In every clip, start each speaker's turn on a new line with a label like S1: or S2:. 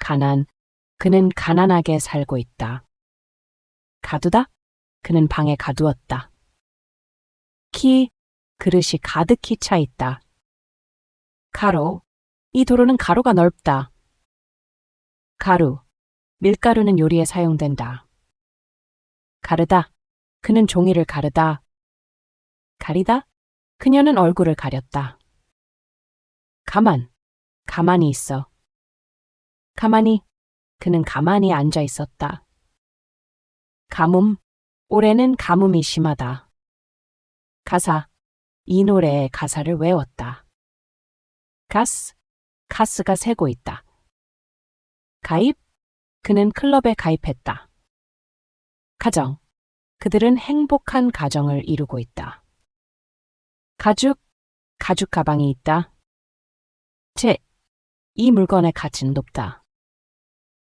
S1: 가난, 그는 가난하게 살고 있다. 가두다, 그는 방에 가두었다. 키, 그릇이 가득히 차 있다. 가로, 이 도로는 가로가 넓다. 가루, 밀가루는 요리에 사용된다. 가르다, 그는 종이를 가르다. 가리다, 그녀는 얼굴을 가렸다. 가만, 가만히 있어. 가만히, 그는 가만히 앉아 있었다. 가뭄, 올해는 가뭄이 심하다. 가사, 이 노래의 가사를 외웠다. 가스가 새고 있다. 가입, 그는 클럽에 가입했다. 가정, 그들은 행복한 가정을 이루고 있다. 가죽 가방이 있다. 이 물건의 가치는 높다.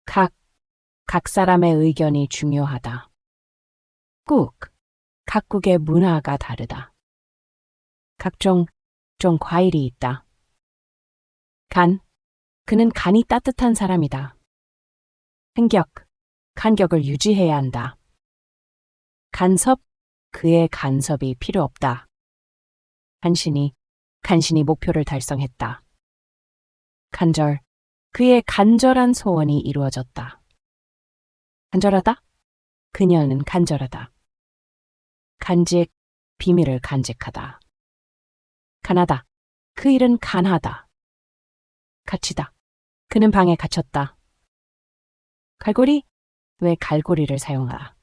S1: 각 사람의 의견이 중요하다. 각국의 문화가 다르다. 각종 과일이 있다. 그는 간이 따뜻한 사람이다. 간격을 유지해야 한다. 간섭, 그의 간섭이 필요 없다. 간신히 목표를 달성했다. 간절, 그의 간절한 소원이 이루어졌다. 간절하다? 그녀는 간절하다. 간직, 비밀을 간직하다. 간하다, 그 일은 간하다. 갇히다, 그는 방에 갇혔다. 갈고리, 왜 갈고리를 사용하라.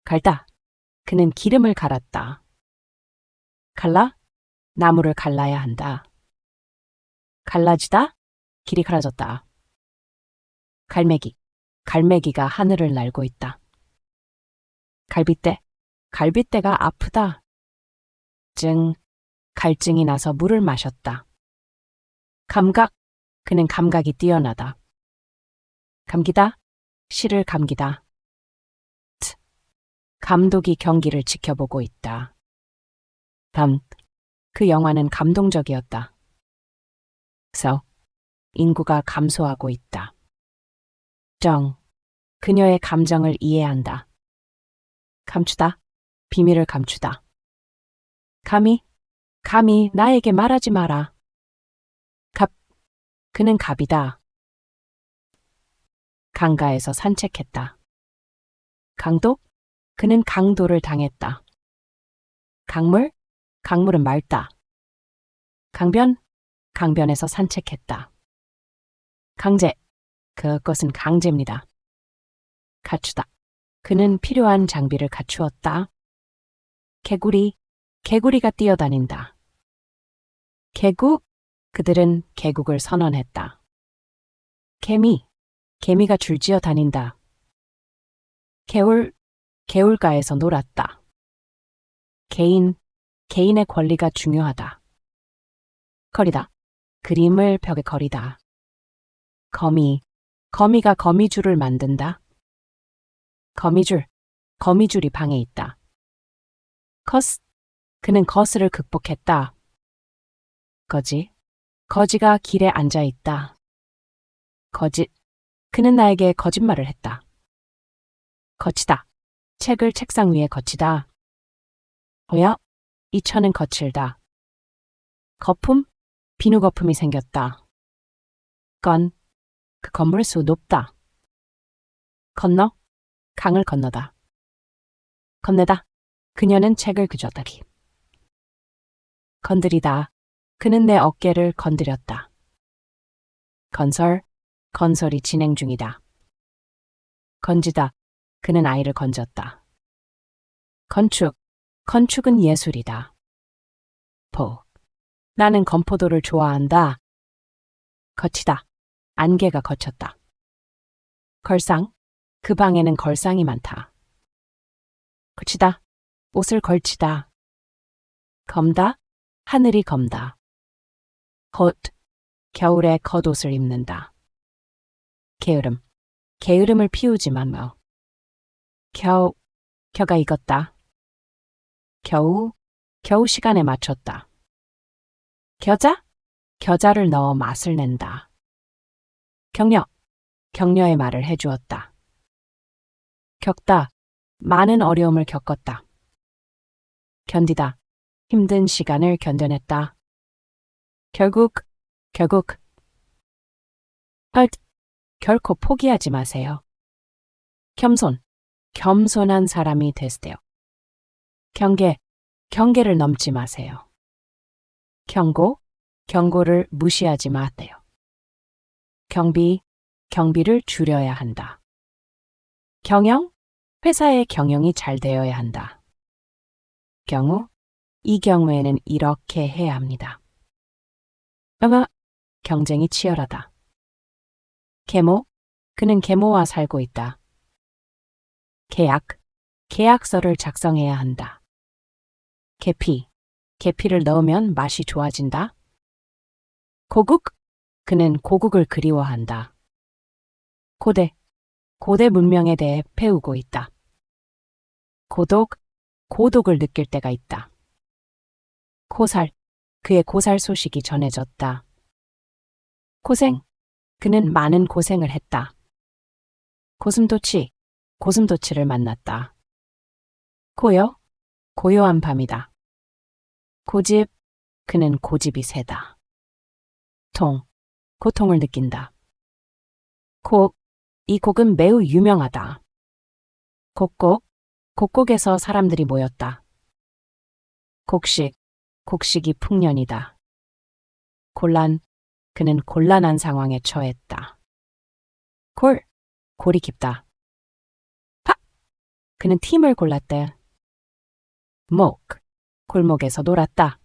S1: 갈다, 그는 기름을 갈았다. 갈라, 나무를 갈라야 한다. 갈라지다, 길이 갈라졌다. 갈매기가 하늘을 날고 있다. 갈빗대가 아프다. 갈증이 나서 물을 마셨다. 감각, 그는 감각이 뛰어나다. 감기다, 실을 감기다. 감독이 경기를 지켜보고 있다. 그 영화는 감동적이었다. 인구가 감소하고 있다. 그녀의 감정을 이해한다. 감추다, 비밀을 감추다. 감히 나에게 말하지 마라. 그는 갑이다. 강가에서 산책했다. 강도, 그는 강도를 당했다. 강물은 맑다. 강변에서 산책했다. 강제, 그것은 강제입니다. 갖추다, 그는 필요한 장비를 갖추었다. 개구리가 뛰어다닌다. 그들은 계곡을 선언했다. 개미가 줄지어 다닌다. 개울가에서 놀았다. 개인의 권리가 중요하다. 거리다, 그림을 벽에 거리다. 거미가 거미줄을 만든다. 거미줄이 방에 있다. 그는 거스를 극복했다. 거지가 길에 앉아 있다. 그는 나에게 거짓말을 했다. 거치다, 책을 책상 위에 거치다. 이 천은 거칠다. 거품, 비누 거품이 생겼다. 그 건물수 높다. 강을 건너다. 건네다, 그녀는 책을 그렸다. 건드리다, 그는 내 어깨를 건드렸다. 건설이 진행 중이다. 건지다, 그는 아이를 건졌다. 건축은 예술이다. 나는 건포도를 좋아한다. 거치다, 안개가 거쳤다. 걸상, 그 방에는 걸상이 많다. 거치다, 옷을 걸치다. 검다, 하늘이 검다. 겨울에 겉옷을 입는다. 게으름을 피우지만 겨가 익었다. 겨우 시간에 맞췄다. 겨자를 넣어 맛을 낸다. 격려의 말을 해주었다. 겪다. 많은 어려움을 겪었다. 견디다. 힘든 시간을 견뎌냈다. 결국, 결코 포기하지 마세요. 겸손한 사람이 되세요. 경계를 넘지 마세요. 경고를 무시하지 마세요. 경비를 줄여야 한다. 회사의 경영이 잘 되어야 한다. 이 경우에는 이렇게 해야 합니다. 경쟁이 치열하다. 그는 계모와 살고 있다. 계약서를 작성해야 한다. 계피를 넣으면 맛이 좋아진다. 그는 고국을 그리워한다. 고대 문명에 대해 배우고 있다. 고독을 느낄 때가 있다. 그의 고살 소식이 전해졌다. 그는 많은 고생을 했다. 고슴도치를 만났다. 고요한 밤이다. 그는 고집이 세다. 고통을 느낀다. 이 곡은 매우 유명하다. 곡곡에서 사람들이 모였다. 곡식이 풍년이다. 그는 곤란한 상황에 처했다. 골이 깊다. 그는 팀을 골랐대. 골목에서 놀았다.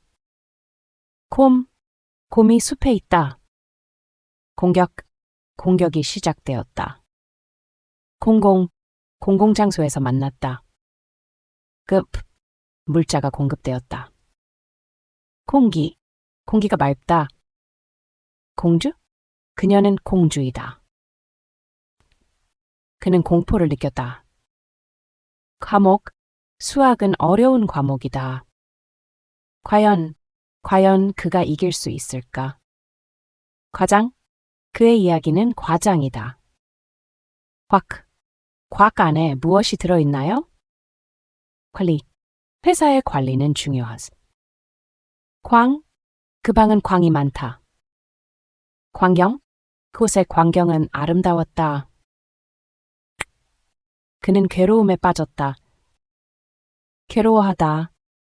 S1: 곰이 숲에 있다. 공격이 시작되었다. 공공장소에서 만났다. 물자가 공급되었다. 공기가 맑다. 공주? 그녀는 공주이다. 그는 공포를 느꼈다. 수학은 어려운 과목이다. 과연 그가 이길 수 있을까? 그의 이야기는 과장이다. 곽 안에 무엇이 들어있나요? 회사의 관리는 중요하지. 그 방은 광이 많다. 그곳의 광경은 아름다웠다. 그는 괴로움에 빠졌다. 괴로워하다.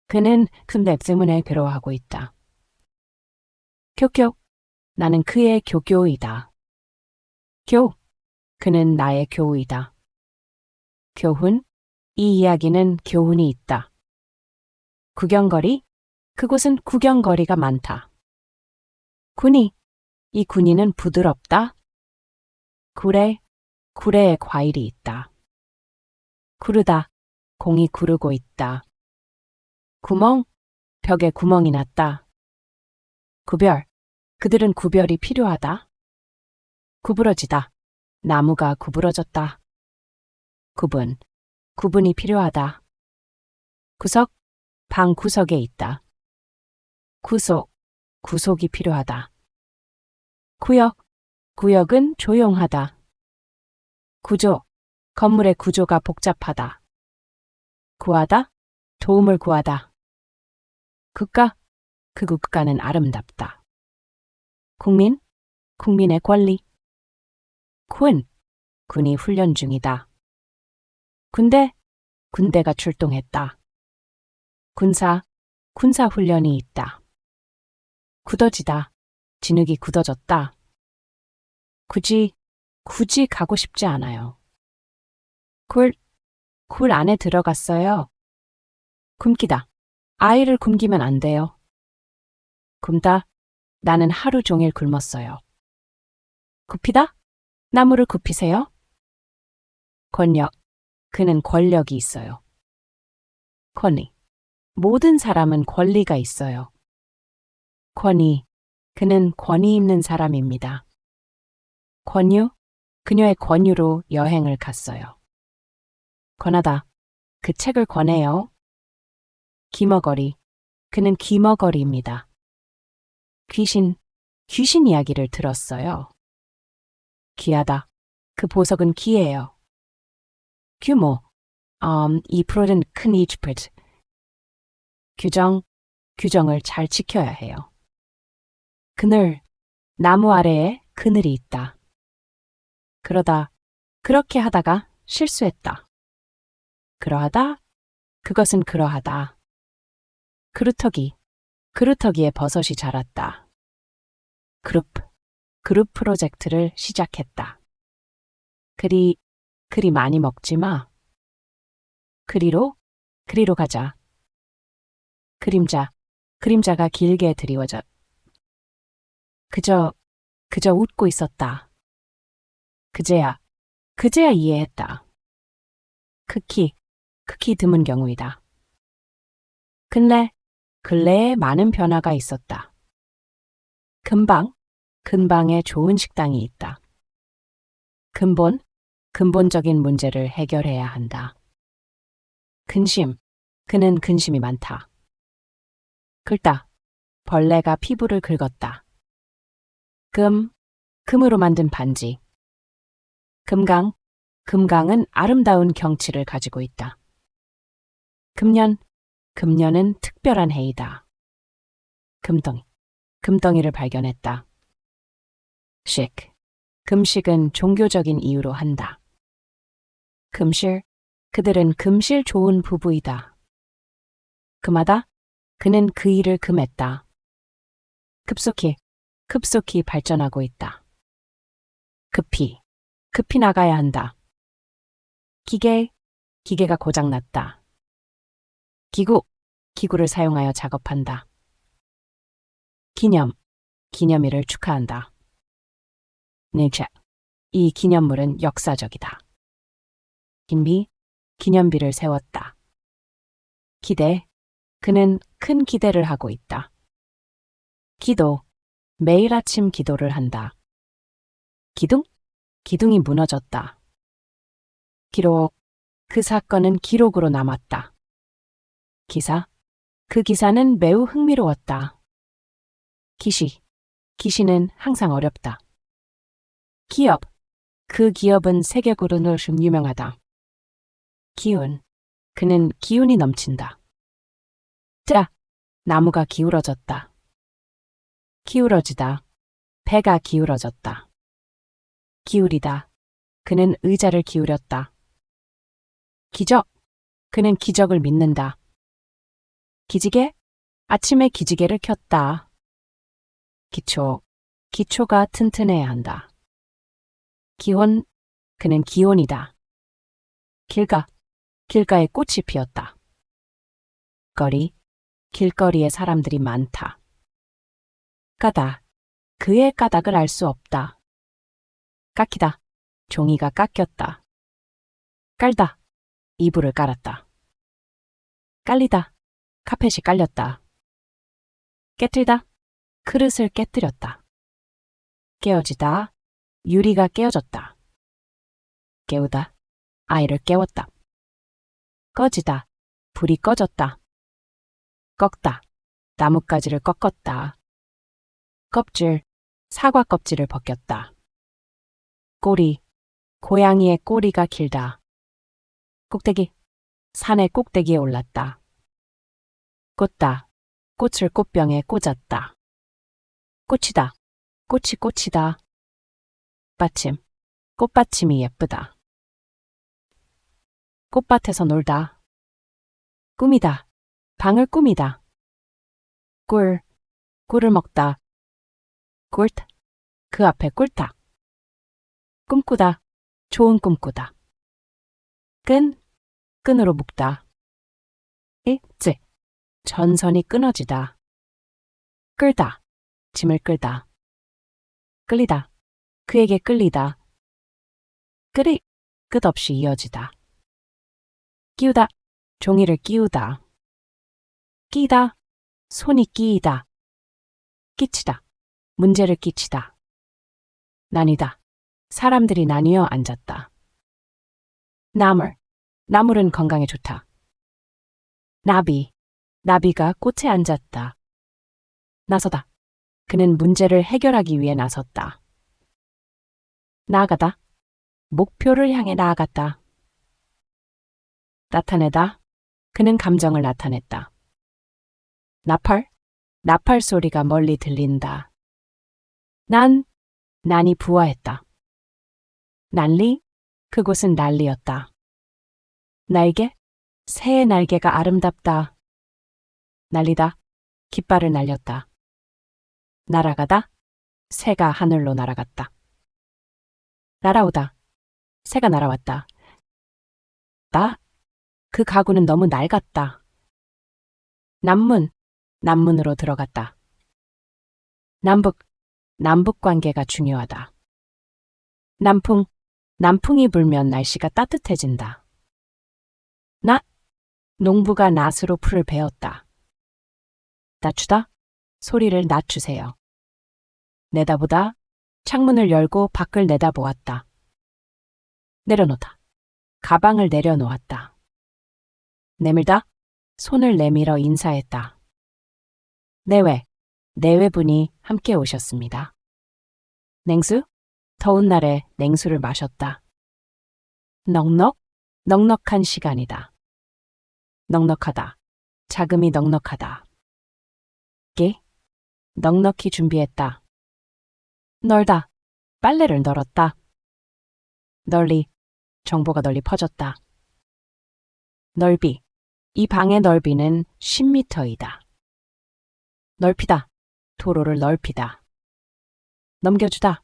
S1: 그는 근데 때문에 괴로워하고 있다. 나는 그의 교교이다. 그는 나의 교우이다. 이 이야기는 교훈이 있다. 그곳은 구경거리가 많다. 이 군인은 부드럽다. 구레에 과일이 있다. 구르다. 공이 구르고 있다. 벽에 구멍이 났다. 그들은 구별이 필요하다. 구부러지다. 나무가 구부러졌다. 구분이 필요하다. 방 구석에 있다. 구속이 필요하다. 구역은 조용하다. 건물의 구조가 복잡하다. 구하다. 도움을 구하다. 그 국가는 아름답다. 국민의 권리. 군이 훈련 중이다. 군대가 출동했다. 군사 훈련이 있다. 굳어지다. 진흙이 굳어졌다. 굳이 가고 싶지 않아요. 굴 안에 들어갔어요. 굶기다. 아이를 굶기면 안 돼요. 굶다. 나는 하루 종일 굶었어요. 굽히다. 나무를 굽히세요. 그는 권력이 있어요. 모든 사람은 권리가 있어요. 그는 권위 있는 사람입니다. 그녀의 권유로 여행을 갔어요. 권하다. 그 책을 권해요. 귀머거리. 그는 귀머거리입니다. 귀신 이야기를 들었어요. 귀하다. 그 보석은 기예요. 규모, 2%는 큰 이집트. 규정을 잘 지켜야 해요. 그늘, 나무 아래에 그늘이 있다. 그렇게 하다가 실수했다. 그것은 그러하다. 그루터기에 버섯이 자랐다. 그룹 프로젝트를 시작했다. 그리 많이 먹지 마. 그리로 가자. 그림자가 길게 드리워져. 그저 웃고 있었다. 그제야 이해했다. 극히 드문 경우이다. 근래에 많은 변화가 있었다. 근방에 좋은 식당이 있다. 근본적인 문제를 해결해야 한다. 그는 근심이 많다. 벌레가 피부를 긁었다. 금으로 만든 반지. 금강은 아름다운 경치를 가지고 있다. 금년은 특별한 해이다. 금덩이를 발견했다. 금식은 종교적인 이유로 한다. 그들은 금실 좋은 부부이다. 그는 그 일을 금했다. 급속히 발전하고 있다. 급히 나가야 한다. 기계가 고장났다. 기구를 사용하여 작업한다. 기념일을 축하한다. 이 기념물은 역사적이다. 기념비를 세웠다. 그는 큰 기대를 하고 있다. 매일 아침 기도를 한다. 기둥이 무너졌다. 그 사건은 기록으로 남았다. 그 기사는 매우 흥미로웠다. 기시는 항상 어렵다. 그 기업은 세계적으로 유명하다. 그는 기운이 넘친다. 나무가 기울어졌다. 기울어지다. 배가 기울어졌다. 기울이다. 그는 의자를 기울였다. 그는 기적을 믿는다. 아침에 기지개를 켰다. 기초가 튼튼해야 한다. 그는 기온이다. 길가에 꽃이 피었다. 길거리에 사람들이 많다. 그의 까닭을 알 수 없다. 깎이다. 종이가 깎였다. 깔다. 이불을 깔았다. 깔리다. 카펫이 깔렸다. 깨트리다. 그릇을 깨뜨렸다. 깨어지다. 유리가 깨어졌다. 깨우다. 아이를 깨웠다. 꺼지다. 불이 꺼졌다. 꺾다. 나뭇가지를 꺾었다. 사과 껍질을 벗겼다. 고양이의 꼬리가 길다. 산의 꼭대기에 올랐다. 꽃을 꽃병에 꽂았다. 꽃이다. 꽃받침이 예쁘다. 꽃밭에서 놀다. 꿈이다. 방을 꾸미다. 꿀을 먹다. 그 앞에 꿀탁. 꿈꾸다. 좋은 꿈꾸다. 끈으로 묶다. 전선이 끊어지다. 끌다. 짐을 끌다. 끌리다. 그에게 끌리다. 끝없이 이어지다. 끼우다. 종이를 끼우다. 끼다. 손이 끼이다. 끼치다. 문제를 끼치다. 나뉘다. 사람들이 나뉘어 앉았다. 나물은 건강에 좋다. 나비가 꽃에 앉았다. 나서다. 그는 문제를 해결하기 위해 나섰다. 나아가다. 목표를 향해 나아갔다. 나타내다. 그는 감정을 나타냈다. 나팔 소리가 멀리 들린다. 난이 부화했다. 난리? 그곳은 난리였다. 날개? 새의 날개가 아름답다. 날리다. 깃발을 날렸다. 날아가다. 새가 하늘로 날아갔다. 날아오다. 새가 날아왔다. 그 가구는 너무 낡았다. 남문으로 들어갔다. 남북 관계가 중요하다. 남풍이 불면 날씨가 따뜻해진다. 농부가 낫으로 풀을 베었다. 낮추다. 소리를 낮추세요. 내다보다. 창문을 열고 밖을 내다보았다. 내려놓다. 가방을 내려놓았다. 내밀다. 손을 내밀어 인사했다. 내외분이 함께 오셨습니다. 냉수? 더운 날에 냉수를 마셨다. 넉넉한 시간이다. 넉넉하다. 자금이 넉넉하다. 넉넉히 준비했다. 널다. 빨래를 널었다. 널리. 정보가 널리 퍼졌다. 넓이. 이 방의 넓이는 10m이다. 넓히다. 도로를 넓히다. 넘겨주다.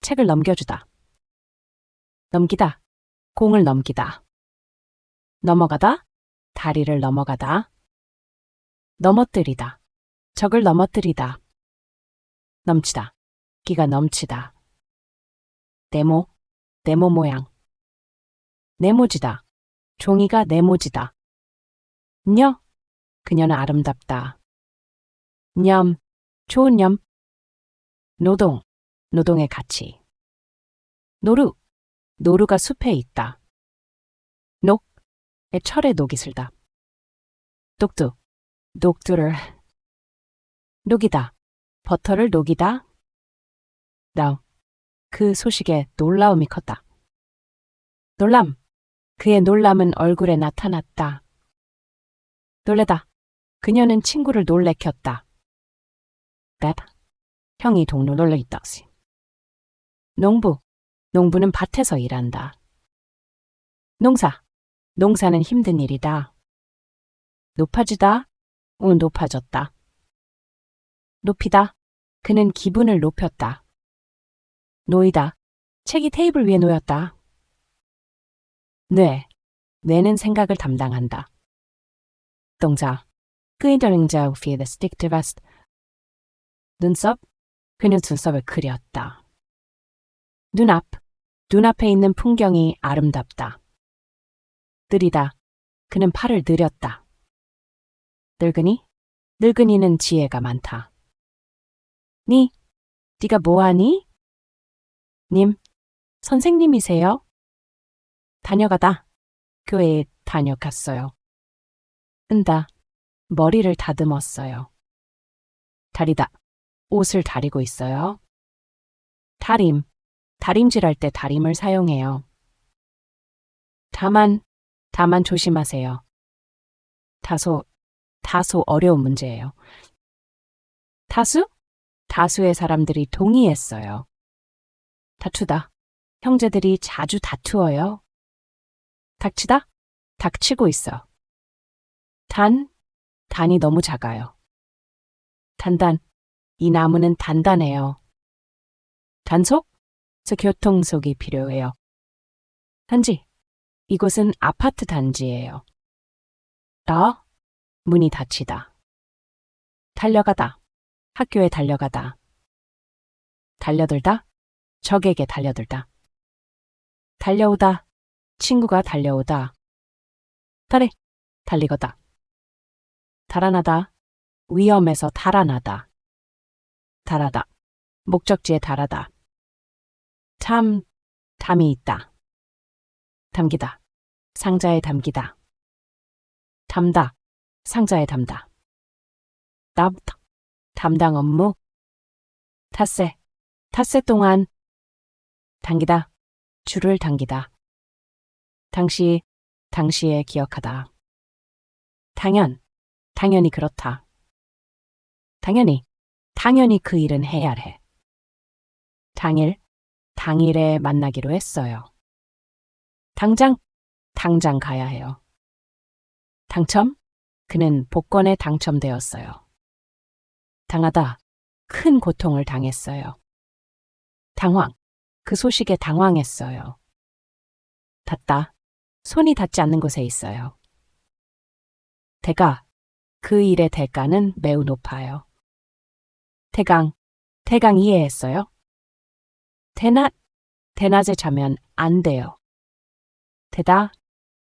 S1: 책을 넘겨주다. 넘기다. 공을 넘기다. 넘어가다. 다리를 넘어가다. 넘어뜨리다. 적을 넘어뜨리다. 넘치다. 기가 넘치다. 네모 모양. 네모지다. 종이가 네모지다. 그녀는 아름답다. 좋은 념. 노동의 가치. 노루가 숲에 있다. 철에 녹이 슬다. 녹두를 녹이다. 버터를 녹이다. 그 소식에 놀라움이 컸다. 그의 놀람은 얼굴에 나타났다. 놀래다. 그녀는 친구를 놀래켰다. 형이 동료 놀래있다시. 농부는 밭에서 일한다. 농사는 힘든 일이다. 높아지다. 높아졌다. 높이다. 그는 기분을 높였다. 놓이다. 책이 테이블 위에 놓였다. 뇌는 생각을 담당한다. 동자. 그인터링자 위에 스틱티베스트. 눈썹. 그는 눈썹을 그렸다. 눈앞에 있는 풍경이 아름답다. 느리다. 그는 팔을 느렸다. 늙은이는 지혜가 많다. 네가 뭐하니? 님, 선생님이세요? 다녀가다. 교회에 다녀갔어요. 은다. 머리를 다듬었어요. 다리다. 옷을 다리고 있어요. 다림질할 때 다림을 사용해요. 다만 조심하세요. 다소 어려운 문제예요. 다수의 사람들이 동의했어요. 다투다. 형제들이 자주 다투어요. 닥치다. 닥치고 있어. 단이 너무 작아요. 단단. 이 나무는 단단해요. 단속? 교통속이 필요해요. 단지. 이곳은 아파트 단지예요. 문이 닫히다. 달려가다. 학교에 달려가다. 달려들다. 적에게 달려들다. 달려오다. 친구가 달려오다. 달리거다. 달아나다. 위험에서 달아나다. 달하다. 목적지에 달하다. 담이 있다. 담기다. 상자에 담기다. 담다. 상자에 담다. 담당 업무. 닷새 동안. 당기다. 줄을 당기다. 당시에 기억하다. 당연히 그렇다. 당연히 그 일은 해야 해. 당일에 만나기로 했어요. 당장 가야 해요. 당첨? 그는 복권에 당첨되었어요. 당하다. 큰 고통을 당했어요. 당황. 그 소식에 당황했어요. 닿다. 손이 닿지 않는 곳에 있어요. 대가. 그 일의 대가는 매우 높아요. 대강 이해했어요? 대낮에 자면 안 돼요.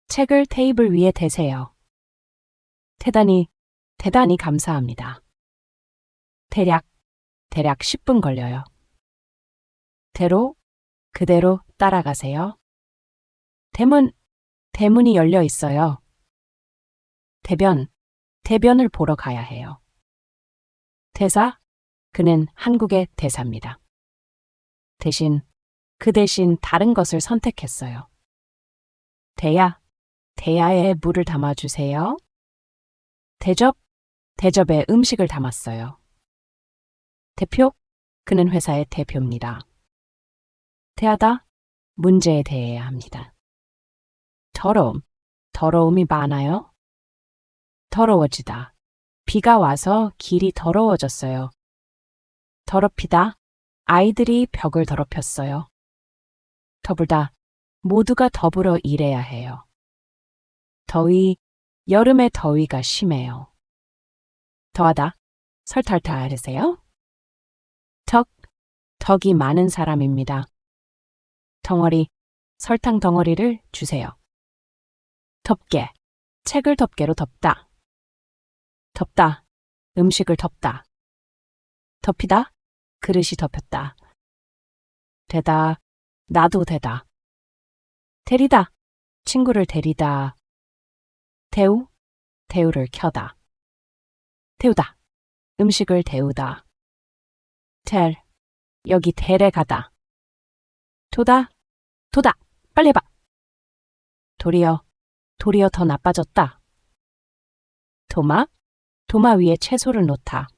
S1: 책을 테이블 위에 대세요. 대단히 감사합니다. 대략 10분 걸려요. 그대로 따라가세요. 대문이 열려 있어요. 대변을 보러 가야 해요. 대사? 그는 한국의 대사입니다. 그 대신 다른 것을 선택했어요. 대야에 물을 담아주세요. 대접에 음식을 담았어요. 대표? 그는 회사의 대표입니다. 대하다? 문제에 대해야 합니다. 더러움이 많아요? 더러워지다. 비가 와서 길이 더러워졌어요. 더럽히다. 아이들이 벽을 더럽혔어요. 더불다. 모두가 더불어 일해야 해요. 여름의 더위가 심해요. 더하다. 설탈탈하세요? 덕이 많은 사람입니다. 설탕 덩어리를 주세요. 덮개. 책을 덮개로 덮다. 음식을 덮다. 덮이다. 그릇이 덮였다. 되다. 나도 되다. 데리다. 친구를 데리다. 대우를 켜다. 데우다. 음식을 데우다. 여기 텔에 가다. 도다. 빨리 해봐. 도리어 더 나빠졌다. 도마 위에 채소를 놓다.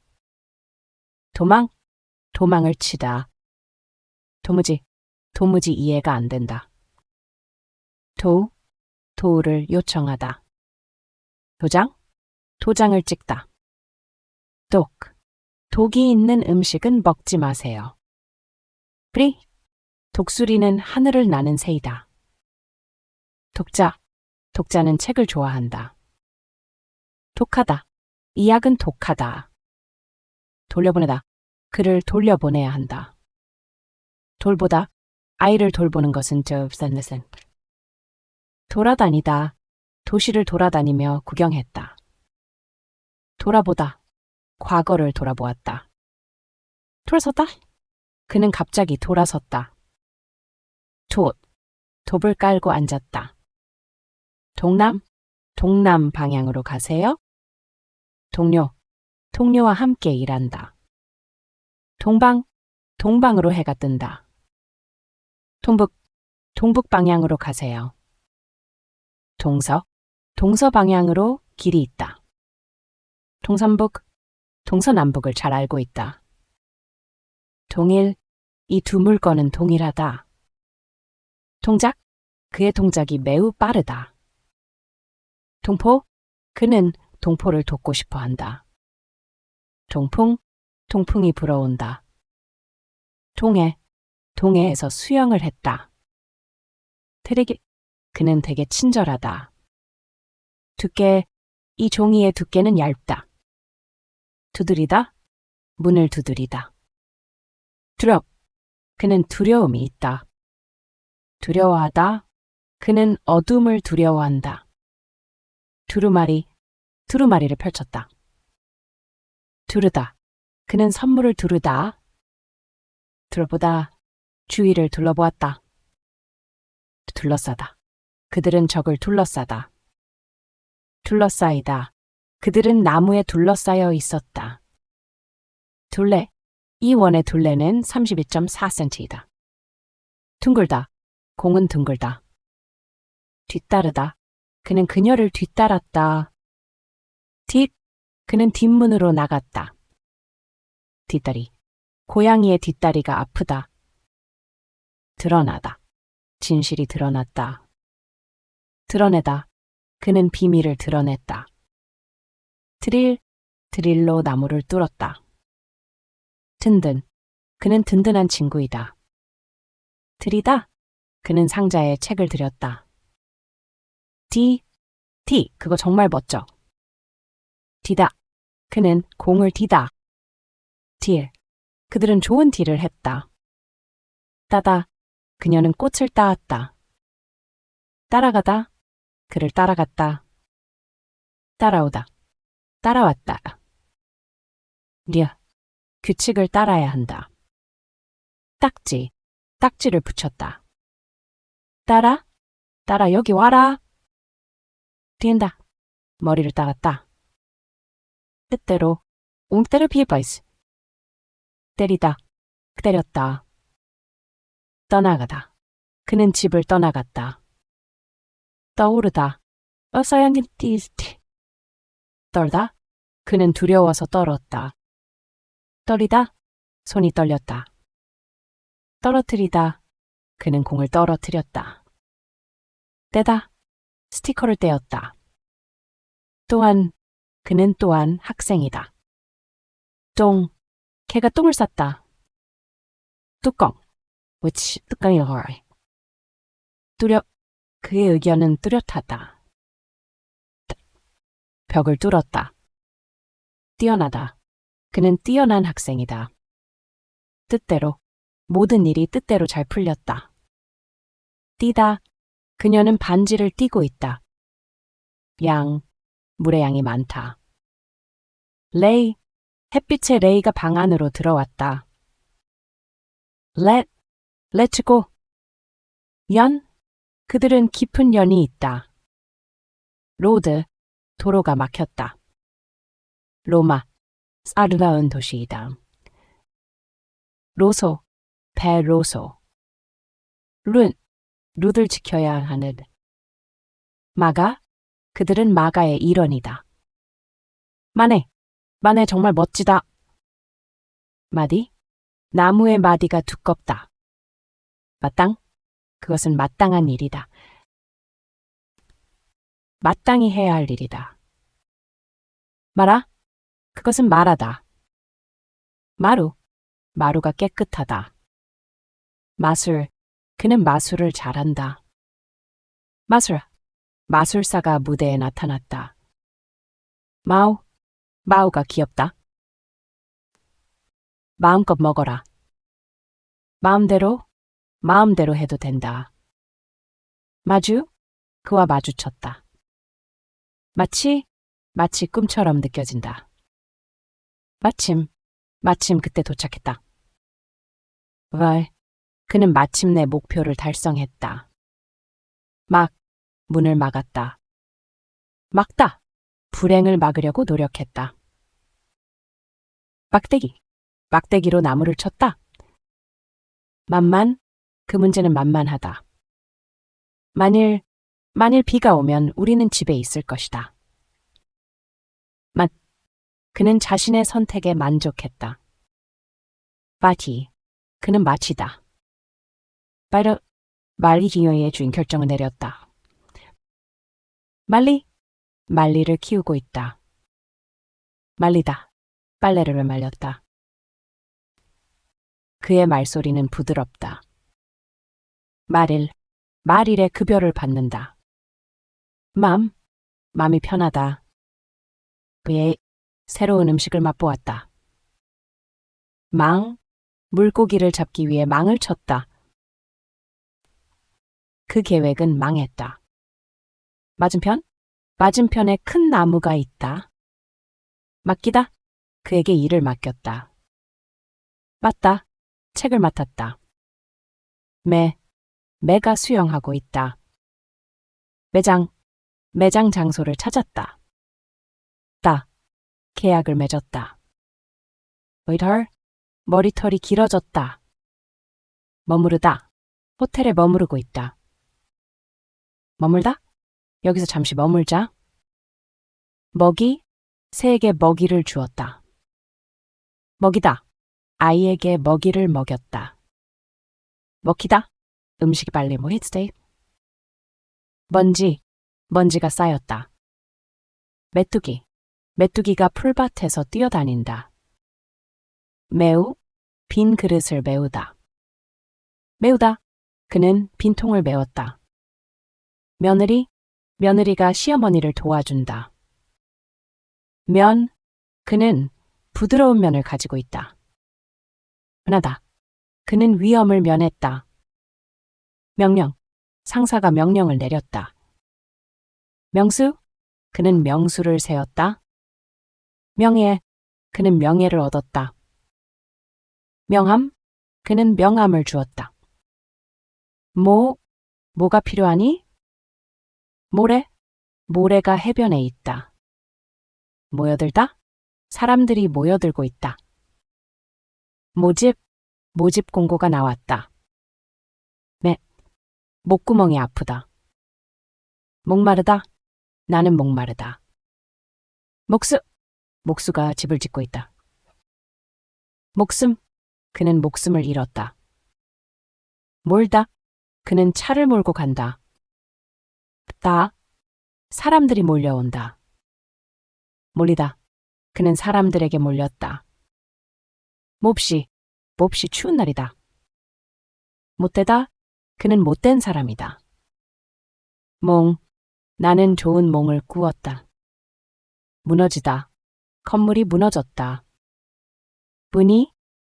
S1: 도망을 치다. 도무지 이해가 안 된다. 도우를 요청하다. 도장을 찍다. 독이 있는 음식은 먹지 마세요. 독수리는 하늘을 나는 새이다. 독자는 책을 좋아한다. 독하다. 이 약은 독하다. 돌려보내다. 그를 돌려보내야 한다. 돌보다. 아이를 돌보는 것은 돌아다니다. 도시를 돌아다니며 구경했다. 돌아보다. 과거를 돌아보았다. 돌아섰다. 그는 갑자기 돌아섰다. 돛을 깔고 앉았다. 동남 방향으로 가세요. 동료와 함께 일한다. 동방으로 해가 뜬다. 동북 방향으로 가세요. 동서 방향으로 길이 있다. 동서남북을 잘 알고 있다. 이 두 물건은 동일하다. 그의 동작이 매우 빠르다. 그는 동포를 돕고 싶어 한다. 동풍이 불어온다. 동해에서 수영을 했다. 그는 되게 친절하다. 이 종이의 두께는 얇다. 두드리다. 문을 두드리다. 그는 두려움이 있다. 두려워하다. 그는 어둠을 두려워한다. 두루마리를 펼쳤다. 두르다. 그는 선물을 두르다. 둘러보다. 주위를 둘러보았다. 둘러싸다. 그들은 적을 둘러싸다. 둘러싸이다. 그들은 나무에 둘러싸여 있었다. 둘레. 이 원의 둘레는 32.4cm이다. 둥글다. 공은 둥글다. 뒤따르다. 그는 그녀를 뒤따랐다. 뒷. 그는 뒷문으로 나갔다. 뒷다리. 고양이의 뒷다리가 아프다. 드러나다. 진실이 드러났다. 드러내다. 그는 비밀을 드러냈다. 드릴로 나무를 뚫었다. 든든. 그는 든든한 친구이다. 들이다. 그는 상자에 책을 들였다. 디. 그거 정말 멋져. 디다. 그는 공을 디다. 딜. 그들은 좋은 딜을 했다. 따다. 그녀는 꽃을 따았다. 따라가다. 그를 따라갔다. 따라오다. 따라왔다. 규칙을 따라야 한다. 딱지. 딱지를 붙였다. 따라 여기 와라. 뛴다. 머리를 따갔다. 뜻대로 웅때를 비바이스. 때리다. 때렸다. 떠나가다. 그는 집을 떠나갔다. 떠오르다. 어서양긴 띠스티. 떨다. 그는 두려워서 떨었다. 떨이다. 손이 떨렸다. 떨어뜨리다. 그는 공을 떨어뜨렸다. 떼다. 스티커를 떼었다. 또한 그는 또한 학생이다. 똥. 개가 똥을 쌌다. 뚜껑. which 뚜껑이 허이. 그의 의견은 뚜렷하다. 벽을 뚫었다. 뛰어나다. 그는 뛰어난 학생이다. 뜻대로. 모든 일이 뜻대로 잘 풀렸다. 뛰다. 그녀는 반지를 띄고 있다. 양. 물의 양이 많다. 레이. 햇빛의 레이가 방 안으로 들어왔다. let's go. 연. 그들은 깊은 연이 있다. 로드. 도로가 막혔다. 로마. 아름다운 도시이다. 로소. 배로소. 룻을 지켜야 하는. 마가. 그들은 마가의 일원이다. 마네 정말 멋지다. 마디. 나무의 마디가 두껍다. 마땅. 그것은 마땅한 일이다. 마땅히 해야 할 일이다. 마라. 그것은 말하다. 마루가 깨끗하다. 마술. 그는 마술을 잘한다. 마술사가 무대에 나타났다. 마우가 귀엽다. 마음껏 먹어라. 마음대로 해도 된다. 그와 마주쳤다. 마치 꿈처럼 느껴진다. 마침 그때 도착했다. 그는 마침내 목표를 달성했다. 문을 막았다. 막다. 불행을 막으려고 노력했다. 막대기로 나무를 쳤다. 그 문제는 만만하다. 만일 비가 오면 우리는 집에 있을 것이다. 그는 자신의 선택에 만족했다. 그는 마치다. 말리 기어의 주인 결정을 내렸다. 말리를 키우고 있다. 말리다. 빨래를 말렸다. 그의 말소리는 부드럽다. 말일의 급여를 받는다. 맘이 편하다. 그의 새로운 음식을 맛보았다. 물고기를 잡기 위해 망을 쳤다. 그 계획은 망했다. 맞은편에 큰 나무가 있다. 맡기다. 그에게 일을 맡겼다. 맡다. 책을 맡았다. 매가 수영하고 있다. 매장 장소를 찾았다. 계약을 맺었다. 머리털이 길어졌다. 머무르다. 호텔에 머무르고 있다. 머물다? 여기서 잠시 머물자. 먹이, 새에게 먹이를 주었다. 먹이다. 아이에게 먹이를 먹였다. 먹히다. 음식이 빨리 모히스테이. 먼지, 먼지가 쌓였다. 메뚜기, 메뚜기가 풀밭에서 뛰어다닌다. 매우, 빈 그릇을 메우다. 메우다. 그는 빈통을 메웠다. 며느리, 며느리가 시어머니를 도와준다. 면, 그는 부드러운 면을 가지고 있다. 면하다. 그는 위험을 면했다. 명령, 상사가 명령을 내렸다. 명수, 그는 명수를 세웠다. 명예, 그는 명예를 얻었다. 명함, 그는 명함을 주었다. 뭐가 필요하니? 모래, 모래가 해변에 있다. 모여들다, 사람들이 모여들고 있다. 모집, 모집 공고가 나왔다. 목구멍이 아프다. 목마르다, 나는 목마르다. 목수가 집을 짓고 있다. 목숨, 그는 목숨을 잃었다. 몰다, 그는 차를 몰고 간다. 사람들이 몰려온다. 몰리다, 그는 사람들에게 몰렸다. 몹시 추운 날이다. 못되다, 그는 못된 사람이다. 나는 좋은 몽을 꾸었다. 무너지다, 건물이 무너졌다.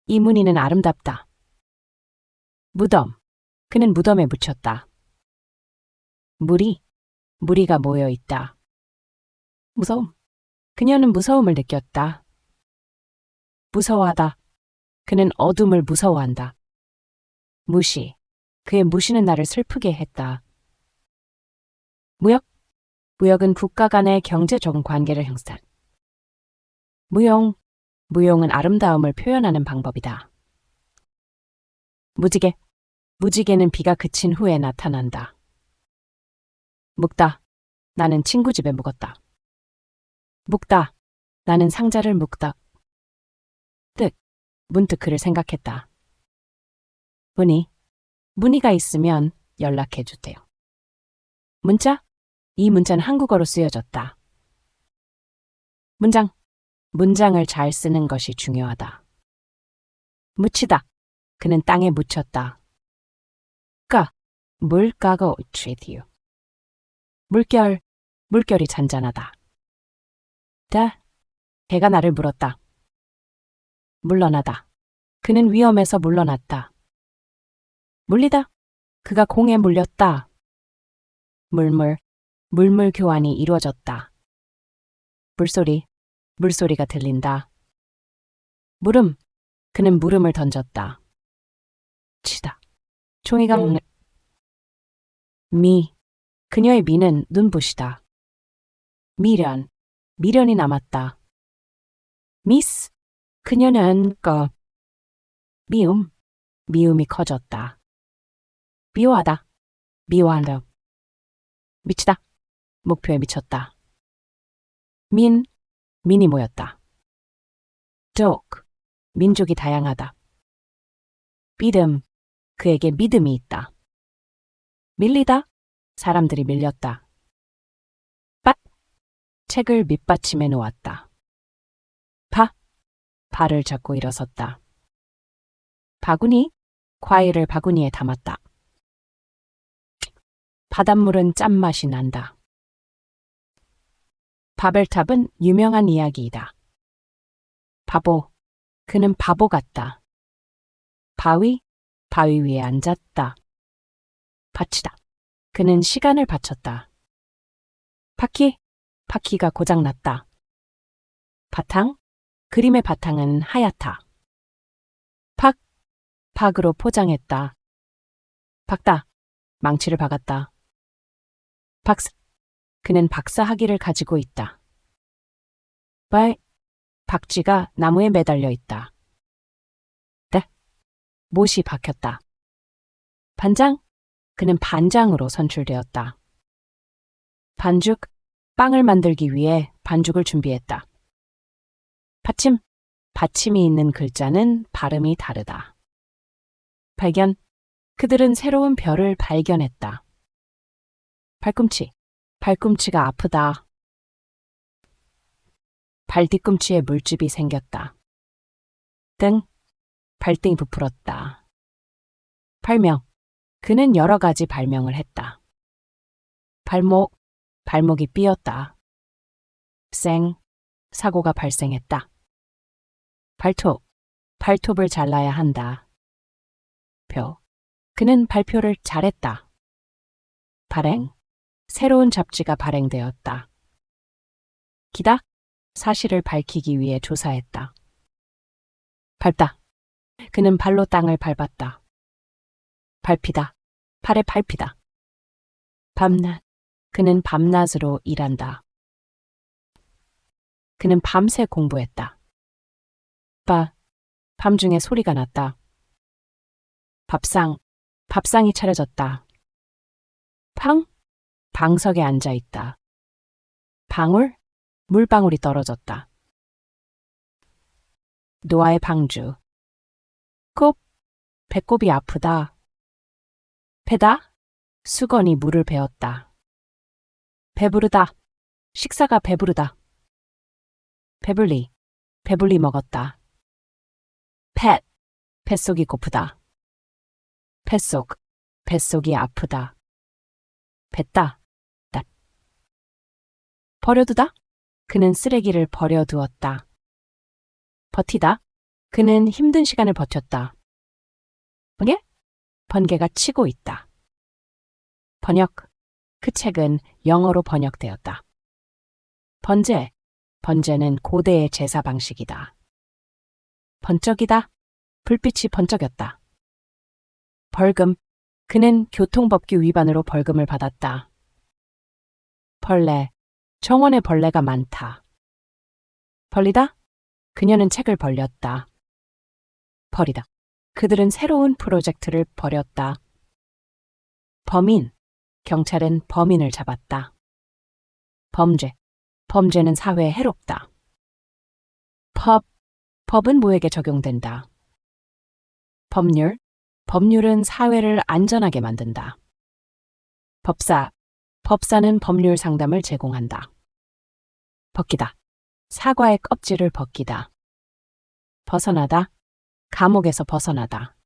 S1: 이 무늬는 아름답다. 무덤, 그는 무덤에 묻혔다. 무리가 모여 있다. 무서움, 그녀는 무서움을 느꼈다. 무서워하다, 그는 어둠을 무서워한다. 그의 무시는 나를 슬프게 했다. 무역은 국가 간의 경제적 관계를 형성. 무용은 아름다움을 표현하는 방법이다. 무지개는 비가 그친 후에 나타난다. 묵다, 나는 친구 집에 묵었다. 묵다, 나는 상자를 묵다. 문득 그를 생각했다. 문의가 있으면 연락해 주세요. 이 문자는 한국어로 쓰여졌다. 문장을 잘 쓰는 것이 중요하다. 묻히다, 그는 땅에 묻혔다. 물가가 최디요. 물결이 잔잔하다. 해가 나를 물었다. 물러나다, 그는 위험에서 물러났다. 물리다, 그가 공에 물렸다. 물물 교환이 이루어졌다. 물소리가 들린다. 그는 물음을 던졌다. 치다, 종이가 그녀의 미는 눈부시다. 미련이 남았다. 그녀는 미움이 커졌다. 미워한다. 미치다, 목표에 미쳤다. 민이 모였다. 민족이 다양하다. 그에게 믿음이 있다. 밀리다, 사람들이 밀렸다. 책을 밑받침해 놓았다. 발을 잡고 일어섰다. 과일을 바구니에 담았다. 바닷물은 짠맛이 난다. 바벨탑은 유명한 이야기이다. 그는 바보 같다. 바위 위에 앉았다. 바치다, 그는 시간을 바쳤다. 바퀴가 고장났다. 그림의 바탕은 하얗다. 팍으로 포장했다. 박다, 망치를 박았다. 그는 박사학위를 가지고 있다. 박쥐가 나무에 매달려 있다. 못이 박혔다. 반장? 그는 반장으로 선출되었다. 반죽, 빵을 만들기 위해 반죽을 준비했다. 받침, 받침이 있는 글자는 발음이 다르다. 발견, 그들은 새로운 별을 발견했다. 발꿈치, 발꿈치가 아프다. 발 뒤꿈치에 물집이 생겼다. 등, 발등이 부풀었다. 발명, 그는 여러 가지 발명을 했다. 발목, 발목이 삐었다. 생, 사고가 발생했다. 발톱, 발톱을 잘라야 한다. 표, 그는 발표를 잘했다. 발행, 새로운 잡지가 발행되었다. 기다, 사실을 밝히기 위해 조사했다. 밟다, 그는 발로 땅을 밟았다. 밟히다, 팔에 밟히다. 밤낮, 그는 밤낮으로 일한다. 그는 밤새 공부했다. 밤중에 소리가 났다. 밥상, 밥상이 차려졌다. 방, 방석에 앉아 있다. 방울, 물방울이 떨어졌다. 노아의 방주. 꼽, 배꼽이 아프다. 배다, 수건이 물을 베었다. 배부르다, 식사가 배부르다. 배불리, 배불리 먹었다. 뱃, 뱃속이 고프다. 뱃속, 뱃속이 아프다. 뱉다, 낫. 버려두다, 그는 쓰레기를 버려두었다. 버티다, 그는 힘든 시간을 버텼다. 번개? 번개가 치고 있다. 번역, 그 책은 영어로 번역되었다. 번제, 번제는 고대의 제사 방식이다. 번쩍이다, 불빛이 번쩍였다. 벌금, 그는 교통법규 위반으로 벌금을 받았다. 벌레, 정원에 벌레가 많다. 벌리다, 그녀는 책을 벌렸다. 버리다, 그들은 새로운 프로젝트를 벌였다. 범인, 경찰은 범인을 잡았다. 범죄, 범죄는 사회에 해롭다. 법은 뭐에게 적용된다. 법률, 법률은 사회를 안전하게 만든다. 법사는 법률 상담을 제공한다. 벗기다, 사과의 껍질을 벗기다. 벗어나다, 감옥에서 벗어나다.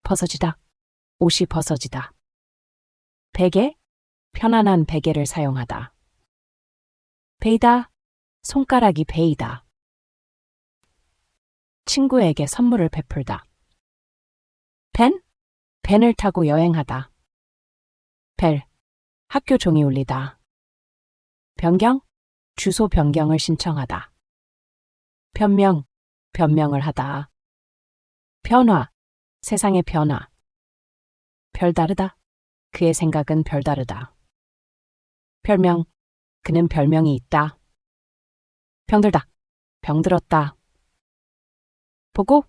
S1: 벗어지다, 옷이 벗어지다. 베개, 편안한 베개를 사용하다. 베이다, 손가락이 베이다. 친구에게 선물을 베풀다. 벤을 타고 여행하다. 벨, 학교 종이 울리다. 변경, 주소 변경을 신청하다. 변명, 변명을 하다. 변화, 세상의 변화. 별다르다, 그의 생각은 별다르다. 별명, 그는 별명이 있다. 병들다, 병들었다. 보고,